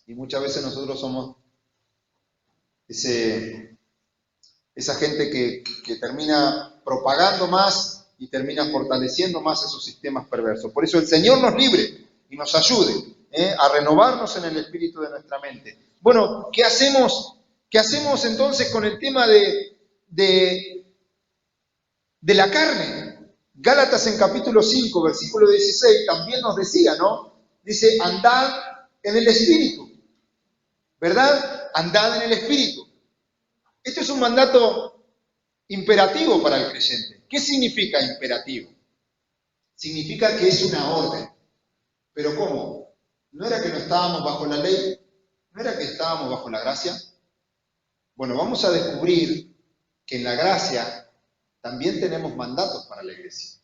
Y muchas veces nosotros somos esa gente que termina propagando más y termina fortaleciendo más esos sistemas perversos. Por eso el Señor nos libre y nos ayude a renovarnos en el espíritu de nuestra mente. Bueno, ¿qué hacemos entonces con el tema de la carne? Gálatas en capítulo 5, versículo 16, también nos decía, ¿no? Dice, andad en el espíritu, ¿verdad? Andad en el espíritu. Esto es un mandato imperativo para el creyente. ¿Qué significa imperativo? Significa que es una orden. ¿Pero cómo? ¿No era que no estábamos bajo la ley? ¿No era que estábamos bajo la gracia? Bueno, vamos a descubrir que en la gracia también tenemos mandatos para la iglesia.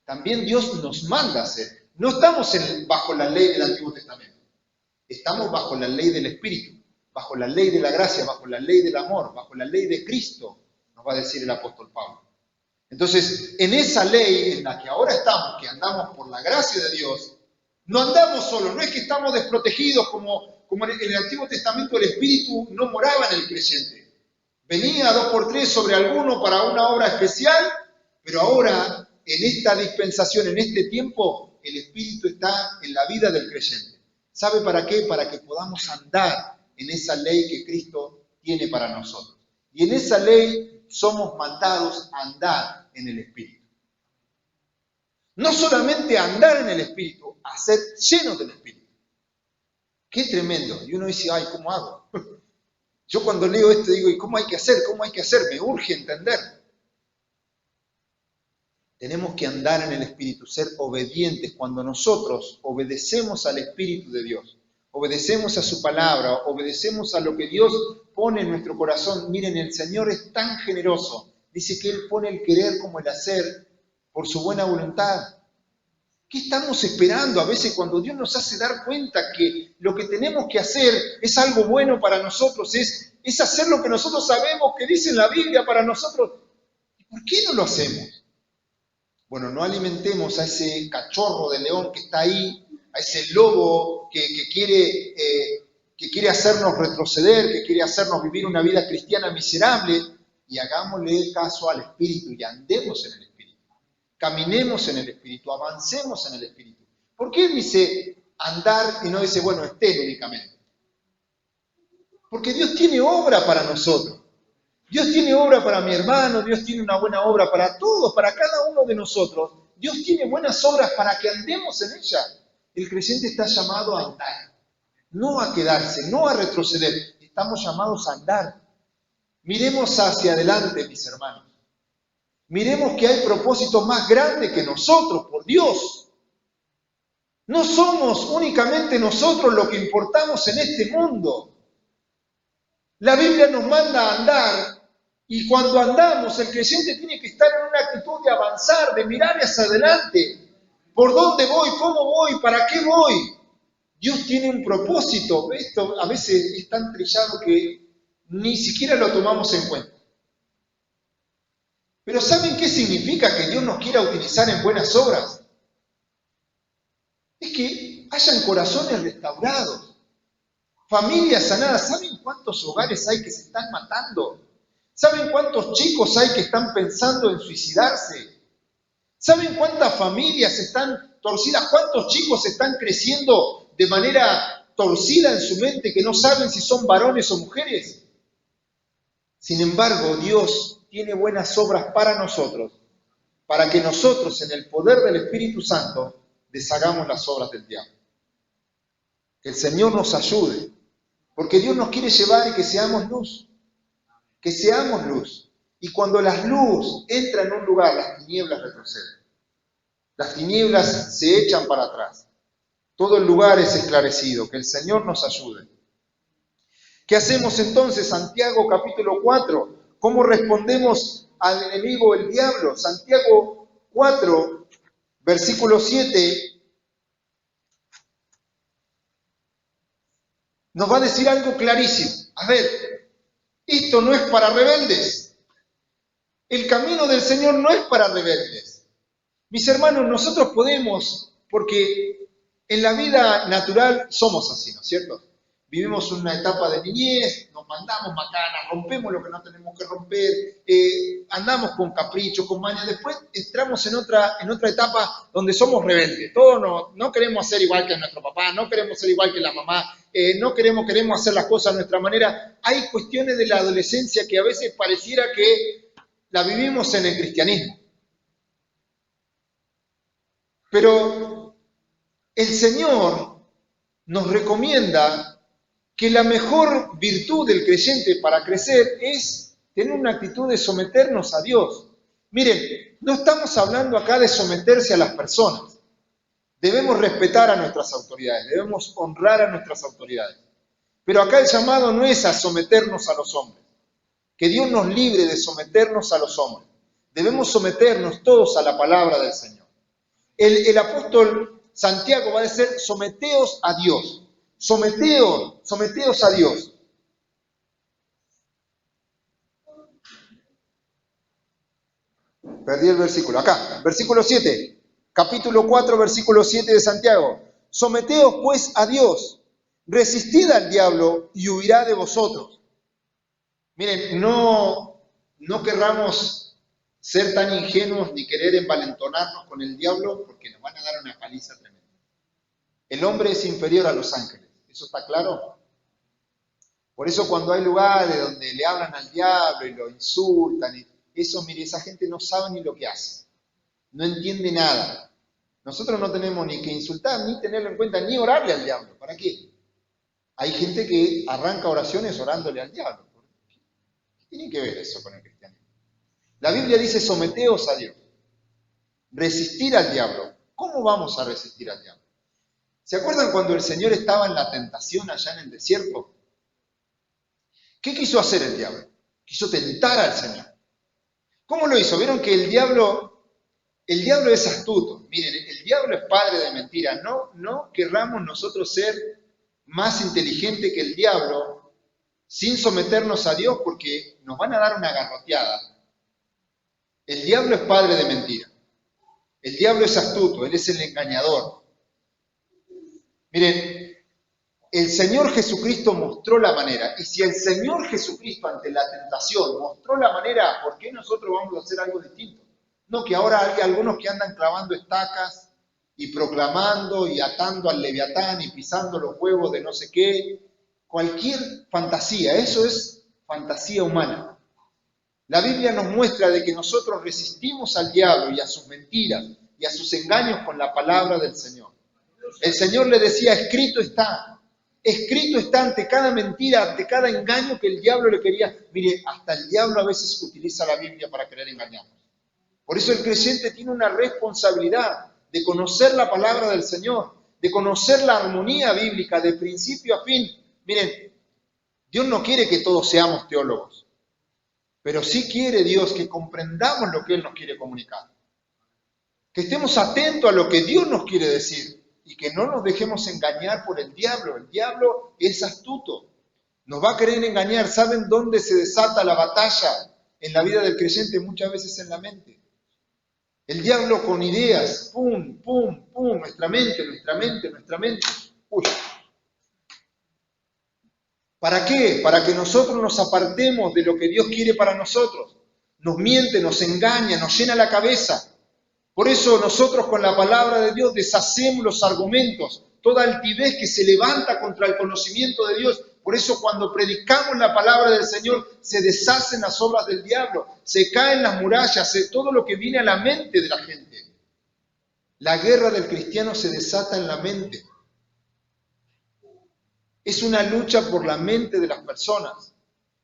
También Dios nos manda a hacer. No estamos bajo la ley del Antiguo Testamento. Estamos bajo la ley del Espíritu, bajo la ley de la gracia, bajo la ley del amor, bajo la ley de Cristo, nos va a decir el apóstol Pablo. Entonces, en esa ley en la que ahora estamos, que andamos por la gracia de Dios, no andamos solos, no es que estamos desprotegidos como en el Antiguo Testamento el Espíritu no moraba en el creyente. Venía 2 por 3 sobre alguno para una obra especial, pero ahora, en esta dispensación, en este tiempo, el Espíritu está en la vida del creyente. ¿Sabe para qué? Para que podamos andar en esa ley que Cristo tiene para nosotros. Y en esa ley somos mandados a andar en el Espíritu. No solamente a andar en el Espíritu, a ser llenos del Espíritu. ¡Qué tremendo! Y uno dice, ay, ¿cómo hago? Yo cuando leo esto digo, ¿y cómo hay que hacer? ¿Cómo hay que hacer? Me urge entender. Tenemos que andar en el Espíritu, ser obedientes. Cuando nosotros obedecemos al Espíritu de Dios, obedecemos a su palabra, obedecemos a lo que Dios pone en nuestro corazón. Miren, el Señor es tan generoso. Dice que Él pone el querer como el hacer por su buena voluntad. ¿Qué estamos esperando a veces cuando Dios nos hace dar cuenta que lo que tenemos que hacer es algo bueno para nosotros? Es hacer lo que nosotros sabemos que dice en la Biblia para nosotros. ¿Y por qué no lo hacemos? Bueno, no alimentemos a ese cachorro de león que está ahí, a ese lobo que quiere hacernos retroceder, que quiere hacernos vivir una vida cristiana miserable, y hagámosle caso al Espíritu y andemos en el Espíritu. Caminemos en el Espíritu, avancemos en el Espíritu. ¿Por qué dice andar y no dice, bueno, estén únicamente? Porque Dios tiene obra para nosotros. Dios tiene obra para mi hermano, Dios tiene una buena obra para todos, para cada uno de nosotros. Dios tiene buenas obras para que andemos en ellas. El creyente está llamado a andar, no a quedarse, no a retroceder. Estamos llamados a andar. Miremos hacia adelante, mis hermanos. Miremos que hay propósitos más grandes que nosotros, por Dios. No somos únicamente nosotros lo que importamos en este mundo. La Biblia nos manda a andar. Y cuando andamos, el creyente tiene que estar en una actitud de avanzar, de mirar hacia adelante. ¿Por dónde voy? ¿Cómo voy? ¿Para qué voy? Dios tiene un propósito. Esto a veces es tan trillado que ni siquiera lo tomamos en cuenta. Pero ¿saben qué significa que Dios nos quiera utilizar en buenas obras? Es que hayan corazones restaurados, familias sanadas. ¿Saben cuántos hogares hay que se están matando? ¿Saben cuántos chicos hay que están pensando en suicidarse? ¿Saben cuántas familias están torcidas? ¿Cuántos chicos están creciendo de manera torcida en su mente que no saben si son varones o mujeres? Sin embargo, Dios tiene buenas obras para nosotros, para que nosotros, en el poder del Espíritu Santo, deshagamos las obras del diablo. Que el Señor nos ayude, porque Dios nos quiere llevar y que seamos luz. Que seamos luz. Y cuando la luz entra en un lugar, las tinieblas retroceden. Las tinieblas se echan para atrás. Todo el lugar es esclarecido. Que el Señor nos ayude. ¿Qué hacemos entonces? Santiago capítulo 4. ¿Cómo respondemos al enemigo, el diablo? Santiago 4, versículo 7. nos va a decir algo clarísimo. A ver, esto no es para rebeldes. El camino del Señor no es para rebeldes. Mis hermanos, nosotros podemos, porque en la vida natural somos así, ¿no es cierto? Vivimos una etapa de niñez, nos mandamos macanas, rompemos lo que no tenemos que romper, andamos con capricho, con maña. Después entramos en otra etapa donde somos rebeldes. Todos no queremos ser igual que nuestro papá, no queremos ser igual que la mamá, no queremos hacer las cosas a nuestra manera. Hay cuestiones de la adolescencia que a veces pareciera que la vivimos en el cristianismo. Pero el Señor nos recomienda que la mejor virtud del creyente para crecer es tener una actitud de someternos a Dios. Miren, no estamos hablando acá de someterse a las personas. Debemos respetar a nuestras autoridades, debemos honrar a nuestras autoridades. Pero acá el llamado no es a someternos a los hombres. Que Dios nos libre de someternos a los hombres. Debemos someternos todos a la palabra del Señor. El apóstol Santiago va a decir, someteos a Dios. Someteos a Dios. Perdí el versículo. Acá, versículo 7. Capítulo 4, versículo 7 de Santiago. Someteos pues a Dios. Resistid al diablo y huirá de vosotros. Miren, no querramos ser tan ingenuos ni querer envalentonarnos con el diablo porque nos van a dar una paliza tremenda. El hombre es inferior a los ángeles. ¿Eso está claro? Por eso cuando hay lugares donde le hablan al diablo y lo insultan, mire, esa gente no sabe ni lo que hace. No entiende nada. Nosotros no tenemos ni que insultar, ni tenerlo en cuenta, ni orarle al diablo. ¿Para qué? Hay gente que arranca oraciones orándole al diablo. ¿Qué tiene que ver eso con el cristianismo? La Biblia dice, someteos a Dios. Resistir al diablo. ¿Cómo vamos a resistir al diablo? ¿Se acuerdan cuando el Señor estaba en la tentación allá en el desierto? ¿Qué quiso hacer el diablo? Quiso tentar al Señor. ¿Cómo lo hizo? Vieron que el diablo es astuto. Miren, el diablo es padre de mentira. No querramos nosotros ser más inteligentes que el diablo sin someternos a Dios porque nos van a dar una garroteada. El diablo es padre de mentira. El diablo es astuto, él es el engañador. Miren, el Señor Jesucristo mostró la manera. Y si el Señor Jesucristo ante la tentación mostró la manera, ¿por qué nosotros vamos a hacer algo distinto? No, que ahora hay algunos que andan clavando estacas y proclamando y atando al leviatán y pisando los huevos de no sé qué. Cualquier fantasía, eso es fantasía humana. La Biblia nos muestra de que nosotros resistimos al diablo y a sus mentiras y a sus engaños con la palabra del Señor. El Señor le decía, escrito está ante cada mentira, ante cada engaño que el diablo le quería. Mire, hasta el diablo a veces utiliza la Biblia para querer engañarnos. Por eso el creyente tiene una responsabilidad de conocer la palabra del Señor, de conocer la armonía bíblica de principio a fin. Miren, Dios no quiere que todos seamos teólogos, pero sí quiere Dios que comprendamos lo que Él nos quiere comunicar. Que estemos atentos a lo que Dios nos quiere decir y que no nos dejemos engañar por el diablo. El diablo es astuto, nos va a querer engañar. ¿Saben dónde se desata la batalla en la vida del creyente? Muchas veces en la mente. El diablo con ideas, pum, pum, pum, nuestra mente. Uy. ¿Para qué? Para que nosotros nos apartemos de lo que Dios quiere para nosotros. Nos miente, nos engaña, nos llena la cabeza. Por eso nosotros con la palabra de Dios deshacemos los argumentos, toda altivez que se levanta contra el conocimiento de Dios. Por eso cuando predicamos la palabra del Señor se deshacen las obras del diablo, se caen las murallas, todo lo que viene a la mente de la gente. La guerra del cristiano se desata en la mente. Es una lucha por la mente de las personas.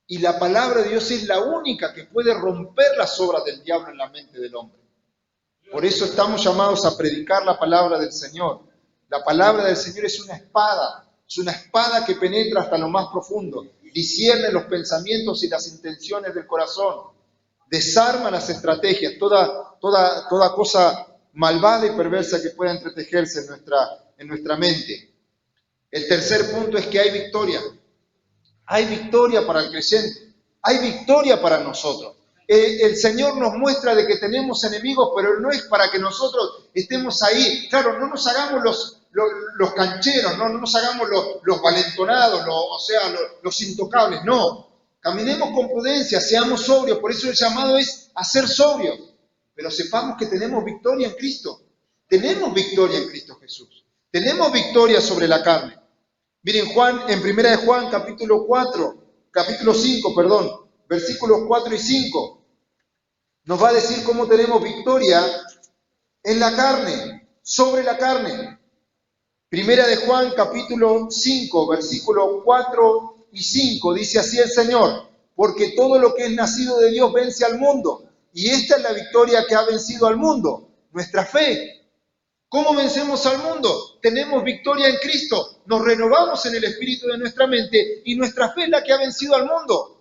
Y la palabra de Dios es la única que puede romper las obras del diablo en la mente del hombre. Por eso estamos llamados a predicar la palabra del Señor. La palabra del Señor es una espada que penetra hasta lo más profundo, discierne los pensamientos y las intenciones del corazón, desarma las estrategias, toda cosa malvada y perversa que pueda entretejerse en nuestra mente. El tercer punto es que hay victoria. Hay victoria para el creyente. Hay victoria para nosotros. El Señor nos muestra de que tenemos enemigos, pero no es para que nosotros estemos ahí. Claro, no nos hagamos los cancheros, no nos hagamos los valentonados, los intocables. No, caminemos con prudencia, seamos sobrios. Por eso el llamado es a ser sobrios. Pero sepamos que tenemos victoria en Cristo. Tenemos victoria en Cristo Jesús. Tenemos victoria sobre la carne. Miren, en 1 de Juan, capítulo 5, versículos 4 y 5, nos va a decir cómo tenemos victoria en la carne, sobre la carne. 1 de Juan, capítulo 5, versículos 4 y 5, dice así el Señor: porque todo lo que es nacido de Dios vence al mundo, y esta es la victoria que ha vencido al mundo, nuestra fe. ¿Cómo vencemos al mundo? Tenemos victoria en Cristo, nos renovamos en el espíritu de nuestra mente y nuestra fe es la que ha vencido al mundo.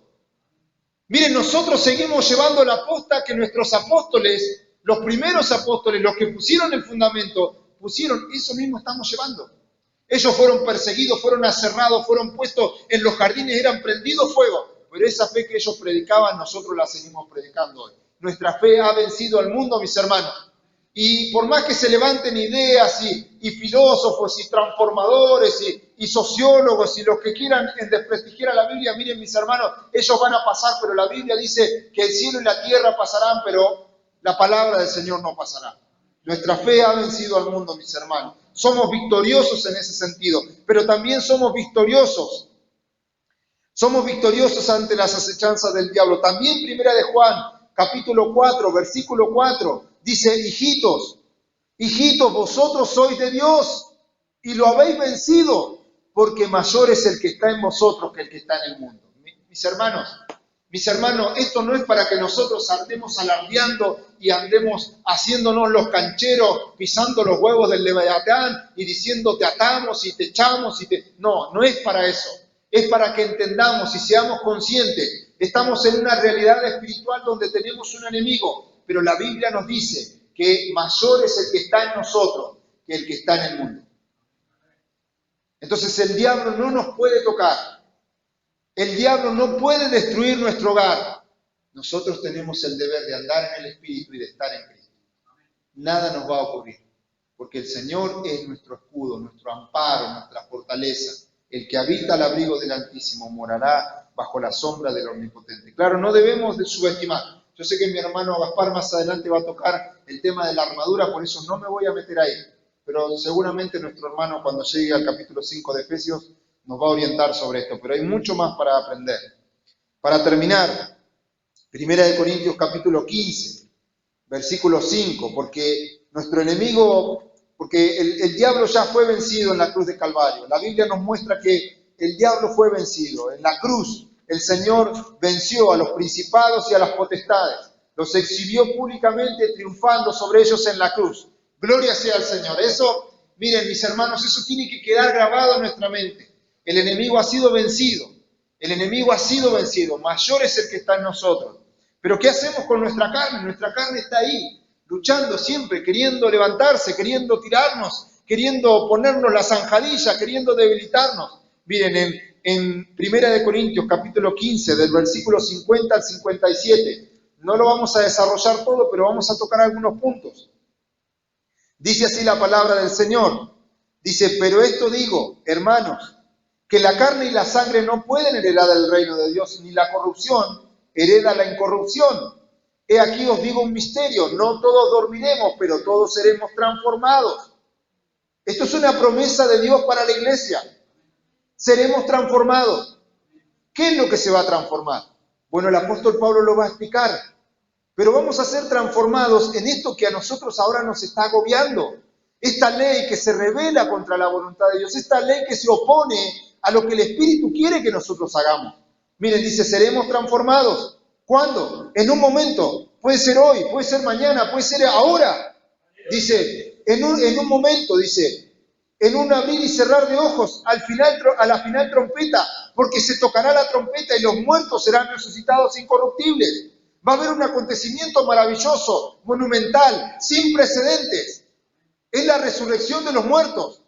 Miren, nosotros seguimos llevando la posta que nuestros apóstoles, los primeros apóstoles, los que pusieron el fundamento, eso mismo estamos llevando. Ellos fueron perseguidos, fueron aserrados, fueron puestos en los jardines, eran prendidos fuego, pero esa fe que ellos predicaban, nosotros la seguimos predicando hoy. Nuestra fe ha vencido al mundo, mis hermanos. Y por más que se levanten ideas y filósofos y transformadores y sociólogos y los que quieran desprestigiar a la Biblia, miren mis hermanos, ellos van a pasar, pero la Biblia dice que el cielo y la tierra pasarán, pero la palabra del Señor no pasará. Nuestra fe ha vencido al mundo, mis hermanos. Somos victoriosos en ese sentido, pero también somos victoriosos. Somos victoriosos ante las acechanzas del diablo. También 1 de Juan, capítulo 4, versículo 4, dice: hijitos, vosotros sois de Dios y lo habéis vencido, porque mayor es el que está en vosotros que el que está en el mundo. Mis hermanos, esto no es para que nosotros andemos alardeando y andemos haciéndonos los cancheros, pisando los huevos del leviatán y diciendo te atamos y te echamos. No es para eso. Es para que entendamos y seamos conscientes. Estamos en una realidad espiritual donde tenemos un enemigo, pero la Biblia nos dice que mayor es el que está en nosotros que el que está en el mundo. Entonces el diablo no nos puede tocar. El diablo no puede destruir nuestro hogar. Nosotros tenemos el deber de andar en el Espíritu y de estar en Cristo. Nada nos va a ocurrir, porque el Señor es nuestro escudo, nuestro amparo, nuestra fortaleza. El que habita al abrigo del Altísimo morará bajo la sombra del Omnipotente. Claro, no debemos de subestimar. Yo sé que mi hermano Gaspar más adelante va a tocar el tema de la armadura, por eso no me voy a meter ahí. Pero seguramente nuestro hermano, cuando llegue al capítulo 5 de Efesios, nos va a orientar sobre esto. Pero hay mucho más para aprender. Para terminar, 1 de Corintios capítulo 15, versículo 5, porque nuestro enemigo... Porque el diablo ya fue vencido en la cruz de Calvario. La Biblia nos muestra que el diablo fue vencido. En la cruz el Señor venció a los principados y a las potestades. Los exhibió públicamente triunfando sobre ellos en la cruz. Gloria sea al Señor. Eso, miren mis hermanos, eso tiene que quedar grabado en nuestra mente. El enemigo ha sido vencido. El enemigo ha sido vencido. Mayor es el que está en nosotros. Pero ¿qué hacemos con nuestra carne? Nuestra carne está ahí, luchando siempre, queriendo levantarse, queriendo tirarnos, queriendo ponernos la zanjadilla, queriendo debilitarnos. Miren, en 1 de Corintios, capítulo 15, del versículo 50 al 57, no lo vamos a desarrollar todo, pero vamos a tocar algunos puntos. Dice así la palabra del Señor. Dice: pero esto digo, hermanos, que la carne y la sangre no pueden heredar el reino de Dios, ni la corrupción hereda la incorrupción. He aquí os digo un misterio, no todos dormiremos, pero todos seremos transformados. Esto es una promesa de Dios para la iglesia. Seremos transformados. ¿Qué es lo que se va a transformar? Bueno, el apóstol Pablo lo va a explicar. Pero vamos a ser transformados en esto que a nosotros ahora nos está agobiando. Esta ley que se rebela contra la voluntad de Dios, esta ley que se opone a lo que el Espíritu quiere que nosotros hagamos. Miren, dice, seremos transformados. ¿Cuándo? En un momento. Puede ser hoy, puede ser mañana, puede ser ahora. Dice, en un momento, dice, en un abrir y cerrar de ojos, a la final trompeta, porque se tocará la trompeta y los muertos serán resucitados incorruptibles. Va a haber un acontecimiento maravilloso, monumental, sin precedentes. Es la resurrección de los muertos.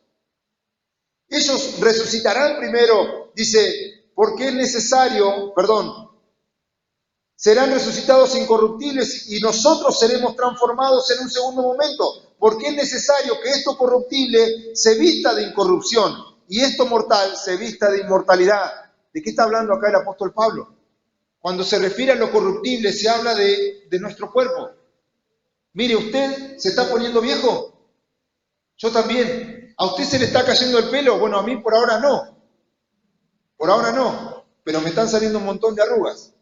Ellos resucitarán primero, dice, porque es necesario, serán resucitados incorruptibles y nosotros seremos transformados en un segundo momento, porque es necesario que esto corruptible se vista de incorrupción y esto mortal se vista de inmortalidad. ¿De qué está hablando acá el apóstol Pablo? Cuando se refiere a lo corruptible se habla de nuestro cuerpo. Mire, ¿usted se está poniendo viejo? Yo también. ¿A usted se le está cayendo el pelo? Bueno, a mí por ahora no. Por ahora no, pero me están saliendo un montón de arrugas.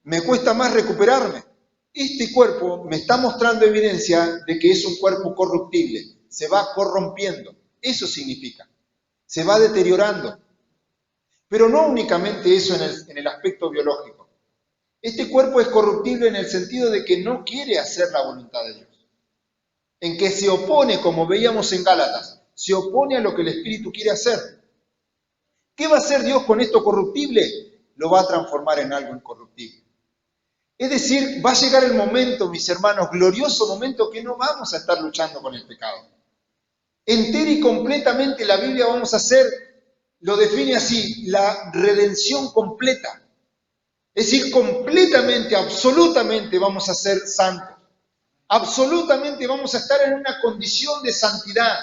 Me cuesta más recuperarme. Este cuerpo me está mostrando evidencia de que es un cuerpo corruptible. Se va corrompiendo. Eso significa. Se va deteriorando. Pero no únicamente eso en el aspecto biológico. Este cuerpo es corruptible en el sentido de que no quiere hacer la voluntad de Dios. En que se opone, como veíamos en Gálatas, se opone a lo que el Espíritu quiere hacer. ¿Qué va a hacer Dios con esto corruptible? Lo va a transformar en algo incorruptible. Es decir, va a llegar el momento, mis hermanos, glorioso momento que no vamos a estar luchando con el pecado. Entera y completamente la Biblia vamos a hacer, lo define así, la redención completa. Es decir, completamente, absolutamente vamos a ser santos. Absolutamente vamos a estar en una condición de santidad.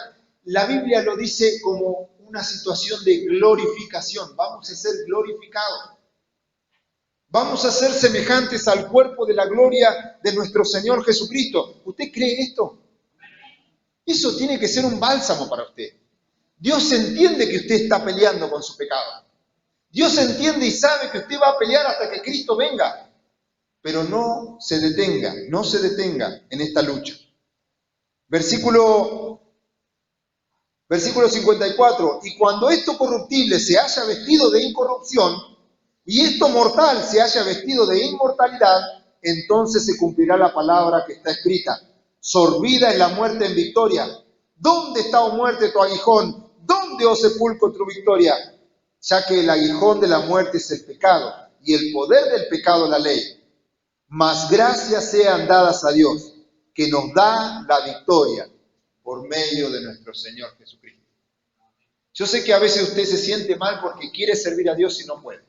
La Biblia lo dice como una situación de glorificación. Vamos a ser glorificados. Vamos a ser semejantes al cuerpo de la gloria de nuestro Señor Jesucristo. ¿Usted cree esto? Eso tiene que ser un bálsamo para usted. Dios entiende que usted está peleando con su pecado. Dios entiende y sabe que usted va a pelear hasta que Cristo venga. Pero no se detenga en esta lucha. Versículo 54. Y cuando esto corruptible se haya vestido de incorrupción, y esto mortal se haya vestido de inmortalidad, entonces se cumplirá la palabra que está escrita. Sorbida es la muerte en victoria. ¿Dónde está, oh muerte, tu aguijón? ¿Dónde, oh sepulcro, tu victoria? Ya que el aguijón de la muerte es el pecado, y el poder del pecado la ley. Mas gracias sean dadas a Dios, que nos da la victoria por medio de nuestro Señor Jesucristo. Yo sé que a veces usted se siente mal porque quiere servir a Dios y no puede.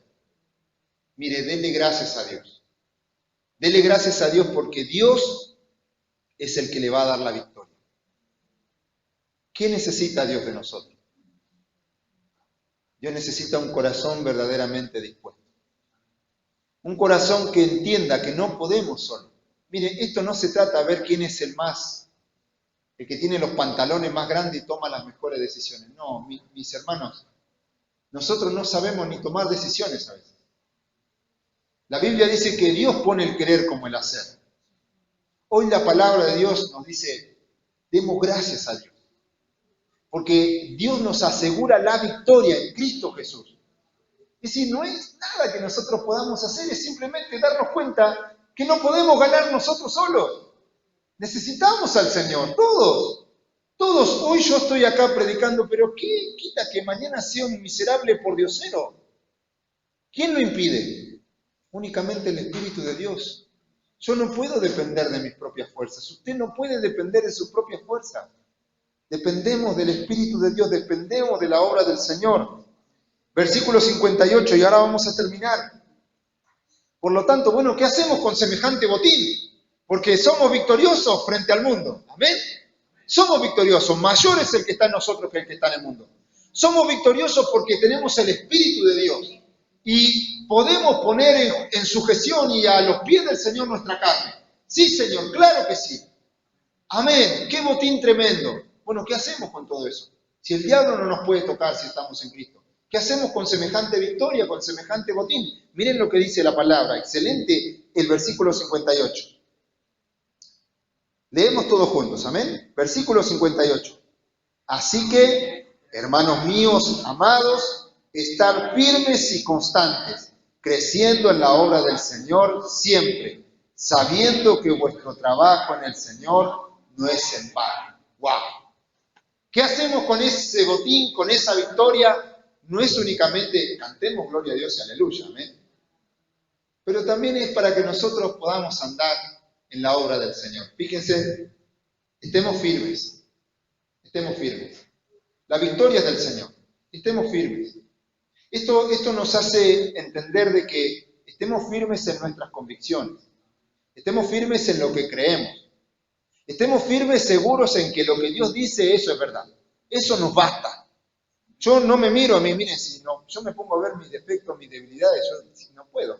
Mire, denle gracias a Dios. Dele gracias a Dios porque Dios es el que le va a dar la victoria. ¿Qué necesita Dios de nosotros? Dios necesita un corazón verdaderamente dispuesto. Un corazón que entienda que no podemos solo. Mire, esto no se trata de ver quién es el que tiene los pantalones más grandes y toma las mejores decisiones. No, mis hermanos, nosotros no sabemos ni tomar decisiones a veces. La Biblia dice que Dios pone el querer como el hacer. Hoy la palabra de Dios nos dice, demos gracias a Dios. Porque Dios nos asegura la victoria en Cristo Jesús. Es decir, no es nada que nosotros podamos hacer, es simplemente darnos cuenta que no podemos ganar nosotros solos. Necesitamos al Señor, todos. Todos. Hoy yo estoy acá predicando, pero ¿qué quita que mañana sea un miserable pordiosero? ¿Quién lo impide? Únicamente el Espíritu de Dios. Yo no puedo depender de mis propias fuerzas. Usted no puede depender de sus propias fuerzas. Dependemos del Espíritu de Dios, dependemos de la obra del Señor. Versículo 58, y ahora vamos a terminar. Por lo tanto, bueno, ¿qué hacemos con semejante botín? Porque somos victoriosos frente al mundo. ¿Amén? Somos victoriosos. Mayor es el que está en nosotros que el que está en el mundo. Somos victoriosos porque tenemos el Espíritu de Dios. Y podemos poner en sujeción y a los pies del Señor nuestra carne. Sí, Señor, claro que sí. Amén. Qué botín tremendo. Bueno, ¿qué hacemos con todo eso? Si el diablo no nos puede tocar si estamos en Cristo. ¿Qué hacemos con semejante victoria, con semejante botín? Miren lo que dice la palabra. Excelente el versículo 58. Leemos todos juntos, amén. Versículo 58. Así que, hermanos míos, amados, estar firmes y constantes, creciendo en la obra del Señor siempre, sabiendo que vuestro trabajo en el Señor no es en vano. ¡Wow! ¿Qué hacemos con ese botín, con esa victoria? No es únicamente cantemos gloria a Dios y aleluya, amén. Pero también es para que nosotros podamos andar en la obra del Señor. Fíjense, estemos firmes. La victoria es del Señor. Estemos firmes. Esto nos hace entender de que estemos firmes en nuestras convicciones. Estemos firmes en lo que creemos. Estemos firmes, seguros en que lo que Dios dice, eso es verdad. Eso nos basta. Yo no me miro a mí, miren, si no, yo me pongo a ver mis defectos, mis debilidades, yo no puedo.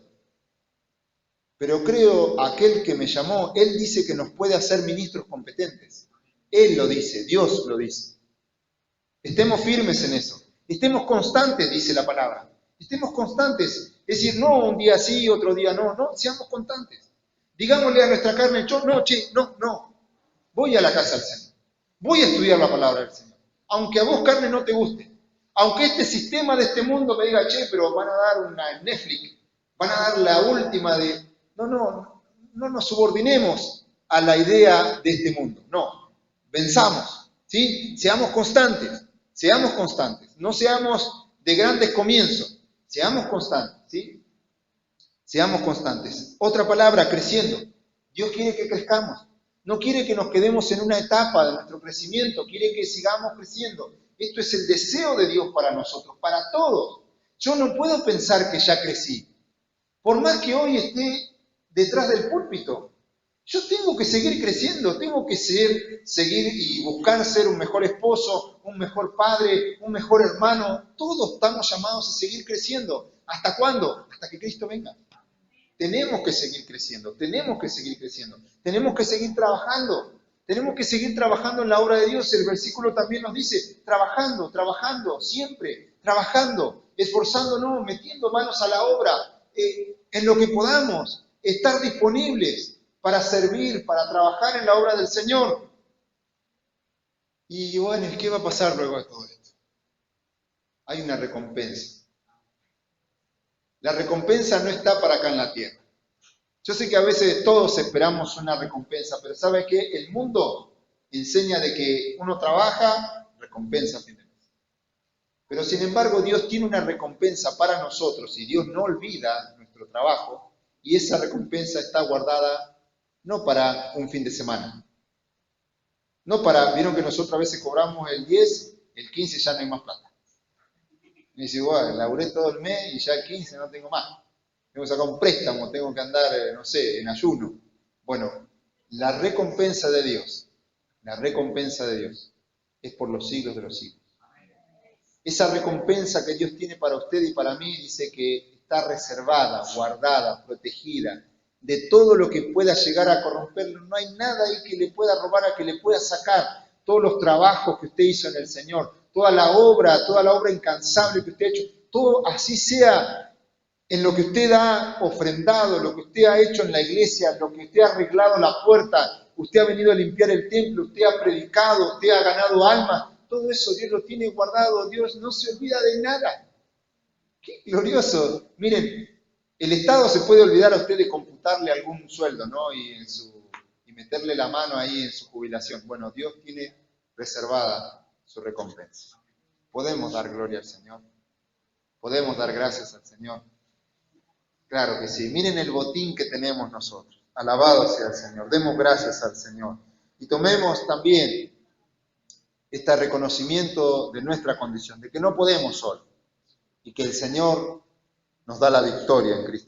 Pero creo aquel que me llamó, Él dice que nos puede hacer ministros competentes. Él lo dice, Dios lo dice. Estemos firmes en eso. Estemos constantes, dice la palabra. Estemos constantes. Es decir, no un día sí, otro día no. No, seamos constantes. Digámosle a nuestra carne, yo no. Voy a la casa del Señor. Voy a estudiar la palabra del Señor. Aunque a vos, carne, no te guste. Aunque este sistema de este mundo me diga, che, pero van a dar una Netflix. Van a dar la última de... No nos subordinemos a la idea de este mundo. No. Venzamos. ¿Sí? Seamos constantes. Seamos constantes. No seamos de grandes comienzos. Seamos constantes. ¿Sí? Seamos constantes. Otra palabra, creciendo. Dios quiere que crezcamos. No quiere que nos quedemos en una etapa de nuestro crecimiento. Quiere que sigamos creciendo. Esto es el deseo de Dios para nosotros, para todos. Yo no puedo pensar que ya crecí. Por más que hoy esté detrás del púlpito, yo tengo que seguir creciendo, tengo que seguir y buscar ser un mejor esposo, un mejor padre, un mejor hermano. Todos estamos llamados a seguir creciendo. ¿Hasta cuándo? Hasta que Cristo venga. Tenemos que seguir creciendo, tenemos que seguir creciendo, tenemos que seguir trabajando en la obra de Dios. El versículo también nos dice, trabajando, siempre, trabajando, esforzándonos, metiendo manos a la obra, en lo que podamos, estar disponibles para servir, para trabajar en la obra del Señor. Y bueno, ¿qué va a pasar luego de todo esto? Hay una recompensa. La recompensa no está para acá en la tierra. Yo sé que a veces todos esperamos una recompensa, pero ¿sabe qué? El mundo enseña de que uno trabaja, recompensa a fin de mes. Pero sin embargo, Dios tiene una recompensa para nosotros y Dios no olvida nuestro trabajo y esa recompensa está guardada no para un fin de semana. No para, vieron que nosotros a veces cobramos el 10, el 15 ya no hay más plata. Me dice, bueno, laburé todo el mes y ya el 15 no tengo más. Tengo que sacar un préstamo, tengo que andar, no sé, en ayuno. Bueno, la recompensa de Dios es por los siglos de los siglos. Esa recompensa que Dios tiene para usted y para mí dice que está reservada, guardada, protegida de todo lo que pueda llegar a corromperlo. No hay nada ahí que le pueda robar, a que le pueda sacar todos los trabajos que usted hizo en el Señor, toda la obra incansable que usted ha hecho, todo así sea en lo que usted ha ofrendado, lo que usted ha hecho en la iglesia, lo que usted ha arreglado la puerta, usted ha venido a limpiar el templo, usted ha predicado, usted ha ganado almas, todo eso Dios lo tiene guardado, Dios no se olvida de nada. ¡Qué glorioso! Miren, el Estado se puede olvidar a usted de computarle algún sueldo, ¿no? Y meterle la mano ahí en su jubilación. Bueno, Dios tiene reservada su recompensa. Podemos dar gloria al Señor. Podemos dar gracias al Señor. Claro que sí. Miren el botín que tenemos nosotros. Alabado sea el Señor. Demos gracias al Señor. Y tomemos también este reconocimiento de nuestra condición, de que no podemos solos y que el Señor nos da la victoria en Cristo.